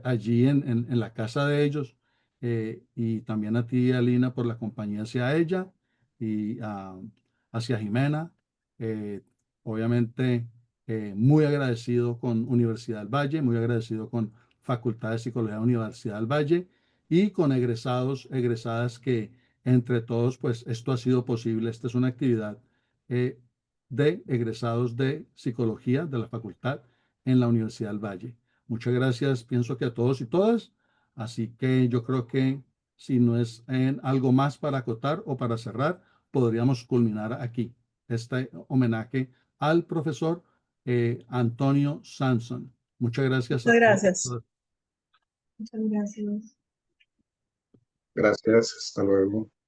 allí en la casa de ellos. Y también a ti, Alina, por la compañía hacia ella y hacia Jimena. Eh, Obviamente, muy agradecido con Universidad del Valle, muy agradecido con Facultad de Psicología de Universidad del Valle y con egresados, egresadas que entre todos, pues esto ha sido posible. Esta es una actividad eh, de egresados de psicología de la facultad en la Universidad del Valle. Muchas gracias, pienso que a todos y todas. Así que yo creo que si no es en algo más para acotar o para cerrar, podríamos culminar aquí este homenaje al profesor Antonio Sampson. Muchas gracias a Muchas todos. gracias. Muchas gracias. Gracias, hasta luego.